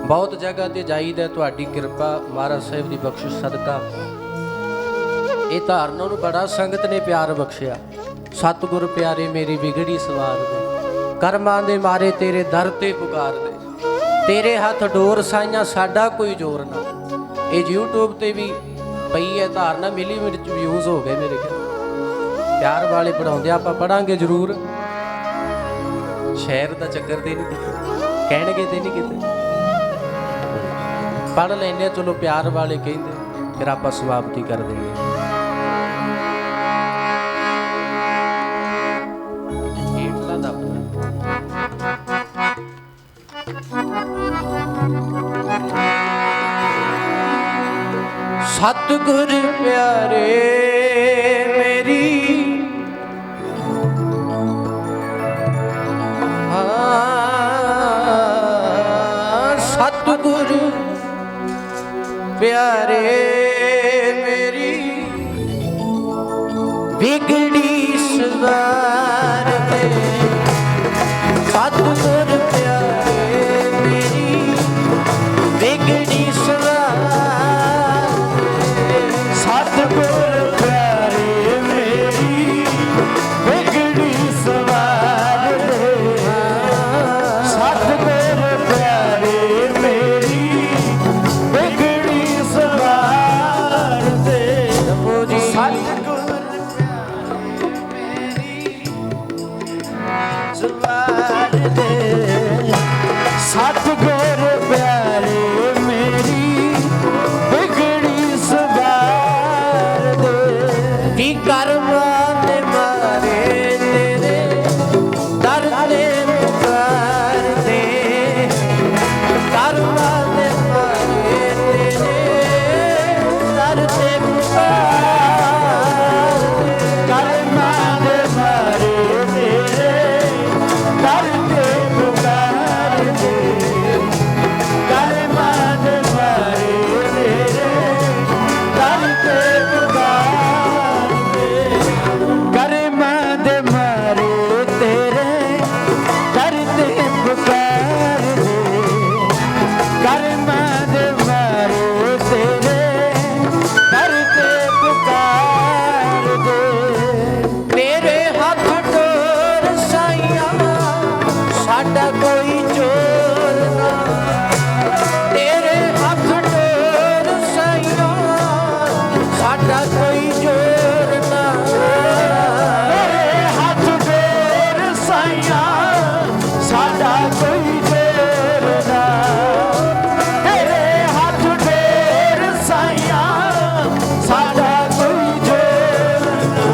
ਬਹੁਤ ਜਗ੍ਹਾ ਤੇ ਜਾਈਦਾ, ਤੁਹਾਡੀ ਕਿਰਪਾ ਮਹਾਰਾਜ ਸਾਹਿਬ ਦੀ ਬਖਸ਼ਿਸ਼ ਸਦਕਾ ਇਹ ਧਾਰਨਾ ਨੂੰ ਬੜਾ ਸੰਗਤ ਨੇ ਪਿਆਰ ਬਖਸ਼ਿਆ। ਸਤਿਗੁਰ ਪਿਆਰੇ ਮੇਰੀ ਵਿਗੜੀ ਸਵਾਰ ਦੇ, ਕਰਮਾਂ ਦੇ ਮਾਰੇ ਤੇਰੇ ਦਰ ਤੇ ਪੁਕਾਰਦੇ, ਤੇਰੇ ਹੱਥ ਡੋਰ ਸਾਈਆਂ ਸਾਡਾ ਕੋਈ ਜ਼ੋਰ ਨਾ। ਇਹ YouTube ਤੇ ਵੀ ਪਈ ਹੈ ਧਾਰਨਾ, ਮਿਲੀ ਵਿੱਚ ਵਿਊਜ਼ ਹੋ ਗਏ ਮੇਰੇ ਖਿਆਲ। ਪਿਆਰ ਵਾਲੇ ਪੜਾਉਂਦੇ, ਆਪਾਂ ਪੜਾਂਗੇ ਜ਼ਰੂਰ। ਸ਼ਹਿਰ ਦਾ ਚੱਕਰ ਤੇ ਨਹੀਂ ਕਹਿਣਗੇ ਤੇ ਨਹੀਂ ਕਿਤੇ ਪੜ ਲੈਂਦੇ, ਚਲੋ ਪਿਆਰ ਵਾਲੇ ਕਹਿੰਦੇ, ਫਿਰ ਆਪਾਂ ਸਮਾਪਤੀ ਕਰ ਦਿੰਦੇ। ਸਤਿਗੁਰ ਪਿਆਰੇ ਮੇਰੀ ਸਤਿਗੁਰ ਪਿਆਰੇ ਮੇਰੀ ਵਿਗੜੀ ਸਵਾਰ ਦੇ, ਸਤਿਗੁਰ ਪਿਆਰੇ ਮੇਰੀ ਵਿਗੜੀ ਸਵਾਰ ਦੇ, ਸਤਿਗੁਰ ਪਿਆਰੇ ਮੇਰੀ ਵਿਗੜੀ ਸਵਾਰ ਦੇ, ਸਤਿਗੁਰ ਪਿਆਰੇ ਮੇਰੀ ਵਿਗੜੀ ਸਵਾਰ ਦੇ, ਸਤਿਗੁਰ ਸਵਾਰ ਦੇ, ਸਤਿਗੁਰ ਪਿਆਰੇ ਮੇਰੀ ਵਿਗੜੀ ਸਵਾਰ ਦੇ। ਕੀ ਕਰਮਾਂ ਦੇ ਮਾਰੇ ਤੇਰੇ ਦਰ ਤੇ ਪੁਕਾਰਦੇ, ਕਰਮਾਂ ਦੇ ਮਾਰੇ ਤੇਰੇ ਦਰ ਤੇ ਪੁਕਾਰਦੇ, ਕਰਮਾਂ ਦੇ ਮਾਰੇ ਤੇਰੇ ਦਰ ਤੇ ਪੁਕਾਰਦੇ, ਕਰਮਾਂ ਦੇ ਮਾਰੇ ਤੇਰੇ ਦਰ ਤੇ ਪੁਕਾਰਦੇ, ਕਰਮਾਂ ਦੇ ਮਾਰੇ ਤੇਰੇ ਦਰ ਤੇ ਪੁਕਾਰਦੇ, ਕਰਮਾਂ ਦੇ ਮਾਰੇ ਤੇਰੇ ਦਰ ਤੇ ਪੁਕਾਰਦੇ। ਤੇਰੇ ਹੱਥ ਡੋਰ ਸਾਈਆਂ ਸਾਡਾ ਕੋਈ ਜ਼ੋਰ ਨਾ, ਤੇਰੇ ਹੱਥ ਡੋਰ ਸਾਈਆਂ ਸਾਡਾ ਕੋਈ ਜ਼ੋਰ ਨਾ, ਤੇਰੇ ਹੱਥ ਡੋਰ ਸਾਈਆਂ ਸਾਡਾ ਕੋਈ ਜ਼ੋਰ ਨਾ, ਤੇਰੇ ਹੱਥ ਡੋਰ ਸਾਈਆਂ ਸਾਡਾ ਕੋਈ ਜ਼ੋਰ ਨਾ,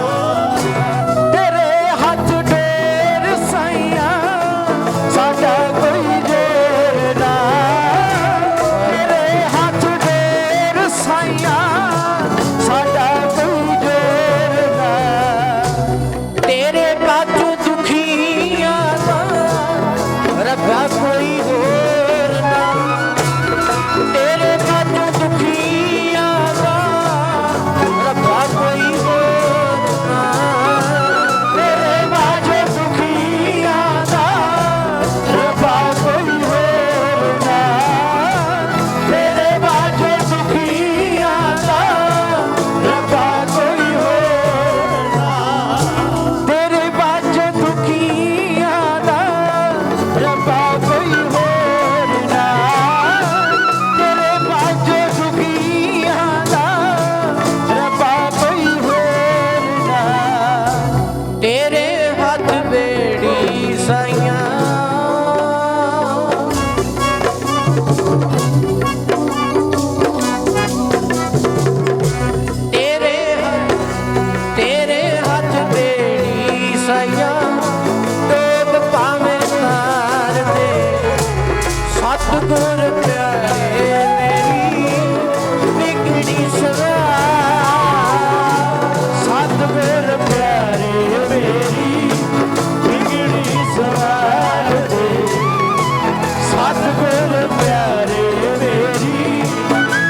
ਤੇਰੇ ਹੱਥ ਡੋਰ ਸਾਈਆਂ ਸਾਡਾ ਕੋਈ ਜ਼ੋਰ ਨਾ, ਤੇਰੇ ਹੱਥ ਡੋਰ ਸਾਈਆਂ ਸਾਡਾ ਕੋਈ ਜ਼ੋਰ ਨਾ, ਤੇਰੇ ਬਾਝੋਂ ਦੁਖੀਆਂ ਦਾ ਰੱਬਾ ਕੋਈ ਹੋਰ ਨਾ, ਤੇਰੇ ਬਾਝੋਂ ਦੁਖੀਆਂ ਦਾ ਰੱਬਾ ਕੋਈ ਹੋਰ ਨਾ, ਤੇਰੇ ਬਾਝੋਂ ਦੁਖੀਆਂ ਦਾ ਰੱਬਾ ਕੋਈ ਹੋਰ ਨਾ, ਤੇਰੇ ਬਾਝੋਂ ਦੁਖੀਆਂ ਦਾ ਰੱਬਾ ਕੋਈ ਹੋਰ ਨਾ, ਤੇਰੇ ਬਾਝੋਂ ਦੁਖੀਆਂ ਦਾ ਰੱਬਾ ਕੋਈ ਹੋਰ ਨਾ, ਤੇਰੇ ਬਾਝੋਂ ਦੁਖੀਆਂ ਦਾ ਰੱਬਾ ਕੋਈ ਹੋਰ ਨਾ। ਤੇਰੇ ਹੱਥ ਬੇੜੀ ਸਾਈਆਂ ਤੇਰੇ ਹੱਥ ਬੇੜੀ ਸਾਈਆਂ ਡੋਬ ਭਾਵੇਂ ਤਾਰ ਦੇ, ਸਤਿਗੁਰ ਪਿਆਰੇ ਮੇਰੀ ਵਿਗੜੀ ਸਵਾਰ, ਸਤਿਗੁਰ ਪਿਆਰੇ ਮੇਰੀ ਵਿਗੜੀ ਸਵਾਰ ਦੇ, ਸਤਿਗੁਰ ਪਿਆਰੇ ਮੇਰੀ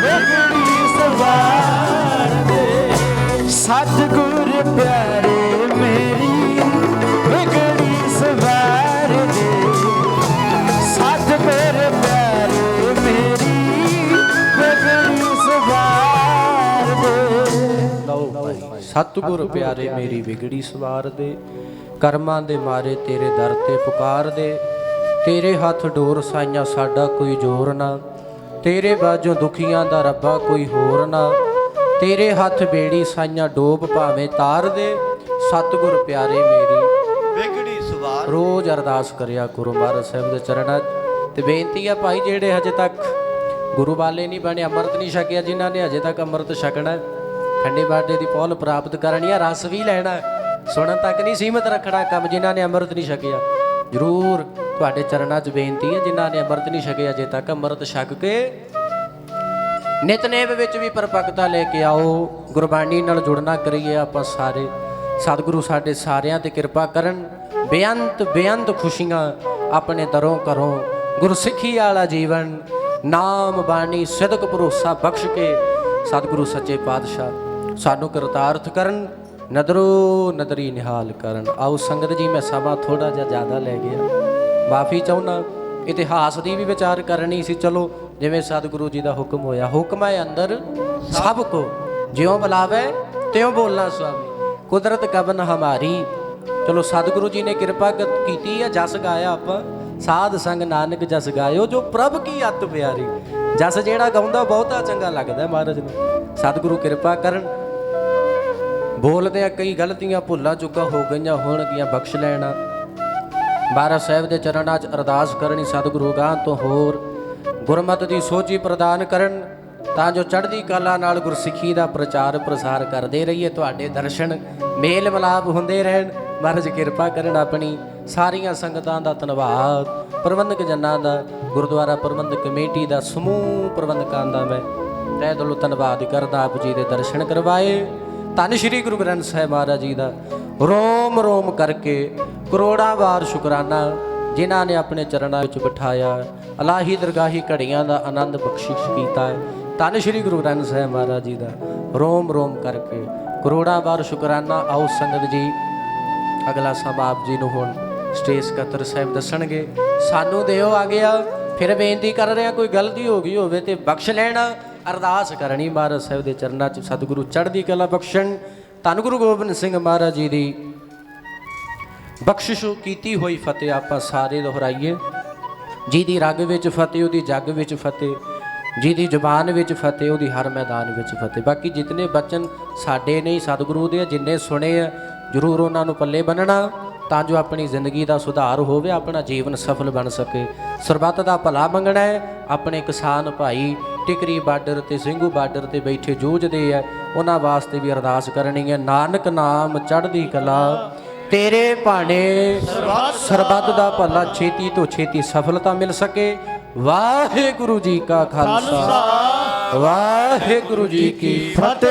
ਵਿਗੜੀ ਸਵਾਰ ਦੇ, ਸਤਿਗੁਰ ਪਿਆਰੇ ਮੇਰੀ ਵਿਗੜੀ ਸਵਾਰ ਦੇ, ਲਓ ਭਾਈ। ਸਤਿਗੁਰ ਪਿਆਰੇ ਮੇਰੀ ਵਿਗੜੀ ਸਵਾਰ ਦੇ, ਕਰਮਾਂ ਦੇ ਮਾਰੇ ਤੇਰੇ ਦਰ ਤੇ ਪੁਕਾਰ ਦੇ। ਤੇਰੇ ਹੱਥ ਡੋਰ ਸਾਈਆਂ ਸਾਡਾ ਕੋਈ ਜ਼ੋਰ ਨਾ, ਤੇਰੇ ਬਾਝੋਂ ਦੁਖੀਆਂ ਦਾ ਰੱਬਾ ਕੋਈ ਹੋਰ ਨਾ। ਤੇਰੇ ਹੱਥ ਬੇੜੀ ਸਾਈਆਂ ਡੋਬ ਭਾਵੇਂ ਤਾਰ ਦੇ। ਸਤਿਗੁਰ ਪਿਆਰੇ ਮੇਰੀ ਵਿਗੜੀ ਸਵਾਰ। ਰੋਜ਼ ਅਰਦਾਸ ਕਰਿਆ ਗੁਰੂ ਮਹਾਰਾਜ ਸਾਹਿਬ ਦੇ ਚਰਨਾਂ 'ਚ। ਤੇ ਬੇਨਤੀ ਆ ਭਾਈ, ਜਿਹੜੇ ਹਜੇ ਤੱਕ ਗੁਰੂ ਵਾਲੇ ਨਹੀਂ ਬਣੇ, ਅੰਮ੍ਰਿਤ ਨਹੀਂ ਛਕਿਆ, ਜਿਨ੍ਹਾਂ ਨੇ ਹਜੇ ਤੱਕ ਅੰਮ੍ਰਿਤ ਛਕਣਾ, ਖੰਡੇ ਬਾਟੇ ਦੀ ਪਹੁਲ ਪ੍ਰਾਪਤ ਕਰਨੀ ਆ, ਰਸ ਵੀ ਲੈਣਾ, ਸੁਣਨ ਤੱਕ ਨਹੀਂ ਸੀਮਤ ਰੱਖਣਾ ਕੰਮ। ਜਿਨ੍ਹਾਂ ਨੇ ਅੰਮ੍ਰਿਤ ਨਹੀਂ ਛਕਿਆ, ਜ਼ਰੂਰ ਤੁਹਾਡੇ ਚਰਨਾਂ 'ਚ ਬੇਨਤੀ ਹੈ, ਜਿਨ੍ਹਾਂ ਨੇ ਅੰਮ੍ਰਿਤ ਨਹੀਂ ਛਕਿਆ ਅਜੇ ਤੱਕ, ਅੰਮ੍ਰਿਤ ਛਕ ਕੇ ਨਿਤਨੇਮ ਵਿੱਚ ਵੀ ਪਰਪੱਕਤਾ ਲੈ ਕੇ ਆਓ। ਗੁਰਬਾਣੀ ਨਾਲ ਜੁੜਨਾ ਕਰੀਏ ਆਪਾਂ ਸਾਰੇ। ਸਤਿਗੁਰੂ ਸਾਡੇ ਸਾਰਿਆਂ ਤੇ ਕਿਰਪਾ ਕਰਨ। ਬੇਅੰਤ ਬੇਅੰਤ ਖੁਸ਼ੀਆਂ ਆਪਣੇ ਦਰੋਂ ਕਰੋ। ਗੁਰਸਿੱਖੀ ਵਾਲਾ ਜੀਵਨ, ਨਾਮ ਬਾਣੀ ਸਿਦਕ ਭਰੋਸਾ ਬਖਸ਼ ਕੇ ਸਤਿਗੁਰੂ ਸੱਚੇ ਪਾਤਸ਼ਾਹ ਸਾਨੂੰ ਕਰਤਾਰਥ ਕਰਨ, ਨਦਰੋ ਨਦਰੀ ਨਿਹਾਲ ਕਰਨ। ਆਓ ਸੰਗਤ ਜੀ, ਮੈਂ ਸਮਾਂ ਥੋੜਾ ਜਿਹਾ ਜ਼ਿਆਦਾ ਲੈ ਗਿਆ, ਮਾਫੀ ਚਾਹੁੰਦਾ। ਇਤਿਹਾਸ ਦੀ ਵੀ ਵਿਚਾਰ ਕਰਨੀ ਸੀ, ਚਲੋ ਜਿਵੇਂ ਸਤਿਗੁਰੂ ਜੀ ਦਾ ਹੁਕਮ ਹੋਇਆ। ਹੁਕਮ ਹੈ ਅੰਦਰ ਸਭ ਕੋ, ਜਿਉਂ ਬੁਲਾਵੇ ਤਿਉਂ ਬੋਲਣਾ ਸੁਆਮੀ, ਕੁਦਰਤ ਕਬਨ ਹਮਾਰੀ। ਚਲੋ ਸਤਿਗੁਰੂ ਜੀ ਨੇ ਕਿਰਪਾ ਕੀਤੀ ਹੈ, ਜਸ ਗਾਇਆ ਆਪਾਂ, ਸਾਧ ਸੰਗ ਨਾਨਕ ਜਸ ਗਾਇਓ ਜੋ ਪ੍ਰਭ ਕੀ ਅਤ ਪਿਆਰੀ। ਜਸ ਜਿਹੜਾ ਗਾਉਂਦਾ ਬਹੁਤਾ ਚੰਗਾ ਲੱਗਦਾ ਮਹਾਰਾਜ ਨੂੰ। ਸਤਿਗੁਰੂ ਕਿਰਪਾ ਕਰਨ। ਬੋਲਦੇ ਆ ਕਈ ਗਲਤੀਆਂ ਭੁੱਲਾਂ ਚੁੱਕਾ ਹੋ ਗਈਆਂ ਹੋਣਗੀਆਂ, ਬਖਸ਼ ਲੈਣਾ। ਮਹਾਰਾਜ ਸਾਹਿਬ ਦੇ ਚਰਨਾਂ 'ਚ ਅਰਦਾਸ ਕਰਨੀ, ਸਤਿਗੁਰੂ ਗਾਂ ਤੋਂ ਹੋਰ ਗੁਰਮਤਿ ਦੀ ਸੋਝੀ ਪ੍ਰਦਾਨ ਕਰਨ, ਤਾਂ ਜੋ ਚੜ੍ਹਦੀ ਕਲਾ ਨਾਲ ਗੁਰਸਿੱਖੀ ਦਾ ਪ੍ਰਚਾਰ ਪ੍ਰਸਾਰ ਕਰਦੇ ਰਹੀਏ। ਤੁਹਾਡੇ ਦਰਸ਼ਨ ਮੇਲ ਮਿਲਾਪ ਹੁੰਦੇ ਰਹਿਣ। ਮਹਾਰਾਜ ਕਿਰਪਾ ਕਰਨ। ਆਪਣੀ ਸਾਰੀਆਂ ਸੰਗਤਾਂ ਦਾ ਧੰਨਵਾਦ, ਪ੍ਰਬੰਧਕ ਜਨਾਂ ਦਾ, ਗੁਰਦੁਆਰਾ ਪ੍ਰਬੰਧਕ ਕਮੇਟੀ ਦਾ, ਸਮੂਹ ਪ੍ਰਬੰਧਕਾਂ ਦਾ ਮੈਂ ਤਹਿ ਦਿਲੋਂ ਧੰਨਵਾਦ ਕਰਦਾ। ਆਪ ਜੀ ਦੇ ਦਰਸ਼ਨ ਕਰਵਾਏ। ਧੰਨ ਸ਼੍ਰੀ ਗੁਰੂ ਗ੍ਰੰਥ ਸਾਹਿਬ ਮਹਾਰਾਜ ਜੀ ਦਾ ਰੋਮ ਰੋਮ ਕਰਕੇ ਕਰੋੜਾਂ ਵਾਰ ਸ਼ੁਕਰਾਨਾ, ਜਿਨ੍ਹਾਂ ਨੇ ਆਪਣੇ ਚਰਨਾਂ ਵਿੱਚ ਬਿਠਾਇਆ, ਅਲਾਹੀ ਦਰਗਾਹੀ ਘੜੀਆਂ ਦਾ ਆਨੰਦ ਬਖਸ਼ਿਸ਼ ਕੀਤਾ ਹੈ। ਧੰਨ ਸ਼੍ਰੀ ਗੁਰੂ ਗ੍ਰੰਥ ਸਾਹਿਬ ਮਹਾਰਾਜ ਜੀ ਦਾ ਰੋਮ ਰੋਮ ਕਰਕੇ ਕਰੋੜਾਂ ਵਾਰ ਸ਼ੁਕਰਾਨਾ। ਆਓ ਸੰਗਤ ਜੀ, ਅਗਲਾ ਸਮਾਂ ਆਪ ਜੀ ਨੂੰ ਹੁਣ ਸਟੇਜ ਸਕੱਤਰ ਸਾਹਿਬ ਦੱਸਣਗੇ। ਸਾਨੂੰ ਦਿਓ ਆ ਗਿਆ। ਫਿਰ ਬੇਨਤੀ ਕਰ ਰਿਹਾ, ਕੋਈ ਗਲਤੀ ਹੋ ਗਈ ਹੋਵੇ ਤੇ ਬਖਸ਼ ਲੈਣਾ। ਅਰਦਾਸ ਕਰਨੀ ਮਹਾਰਾਜ ਸਾਹਿਬ ਦੇ ਚਰਨਾਂ 'ਚ, ਸਤਿਗੁਰੂ ਚੜ੍ਹਦੀ ਕਲਾ ਬਖਸ਼ਣ। ਧੰਨ ਗੁਰੂ ਗੋਬਿੰਦ ਸਿੰਘ ਮਹਾਰਾਜ ਜੀ ਦੀ ਬਖਸ਼ਿਸ਼ ਕੀਤੀ ਹੋਈ ਫਤਿਹ ਆਪਾਂ ਸਾਰੇ ਦੁਹਰਾਈਏ। ਜਿਹਦੀ ਰਗ ਵਿੱਚ ਫਤਿਹ, ਉਹਦੀ ਜੱਗ ਵਿੱਚ ਫਤਿਹ, ਜਿਹਦੀ ਜ਼ੁਬਾਨ ਵਿੱਚ ਫਤਿਹ, ਉਹਦੀ ਹਰ ਮੈਦਾਨ ਵਿੱਚ ਫਤਿਹ। ਬਾਕੀ ਜਿਤਨੇ ਬਚਨ ਸਾਡੇ ਨਹੀਂ ਸਤਿਗੁਰੂ ਦੇ, ਜਿੰਨੇ ਸੁਣੇ ਆ, ਜ਼ਰੂਰ ਉਹਨਾਂ ਨੂੰ ਪੱਲੇ ਬੰਨਣਾ, ਤਾਂ ਜੋ ਆਪਣੀ ਜ਼ਿੰਦਗੀ ਦਾ ਸੁਧਾਰ ਹੋਵੇ, ਆਪਣਾ ਜੀਵਨ ਸਫਲ ਬਣ ਸਕੇ। ਸਰਬੱਤ ਦਾ ਭਲਾ ਮੰਗਣਾ ਹੈ। ਆਪਣੇ ਕਿਸਾਨ ਭਾਈ ਟਿਕਰੀ ਬਾਰਡਰ ਤੇ ਸਿੰਘੂ ਬਾਰਡਰ ਤੇ ਬੈਠੇ ਜੂਝਦੇ ਆ, ਉਹਨਾਂ ਵਾਸਤੇ ਵੀ ਅਰਦਾਸ ਕਰਨੀ ਹੈ। ਨਾਨਕ ਨਾਮ ਚੜ੍ਹਦੀ ਕਲਾ, ਤੇਰੇ ਭਾਣੇ ਸਰਬੱਤ ਦਾ ਭਲਾ, ਛੇਤੀ ਤੋਂ ਛੇਤੀ ਸਫਲਤਾ ਮਿਲ ਸਕੇ। ਵਾਹਿਗੁਰੂ ਜੀ ਕਾ ਖਾਲਸਾ, ਵਾਹਿਗੁਰੂ ਜੀ ਕੀ ਫਤਿਹ।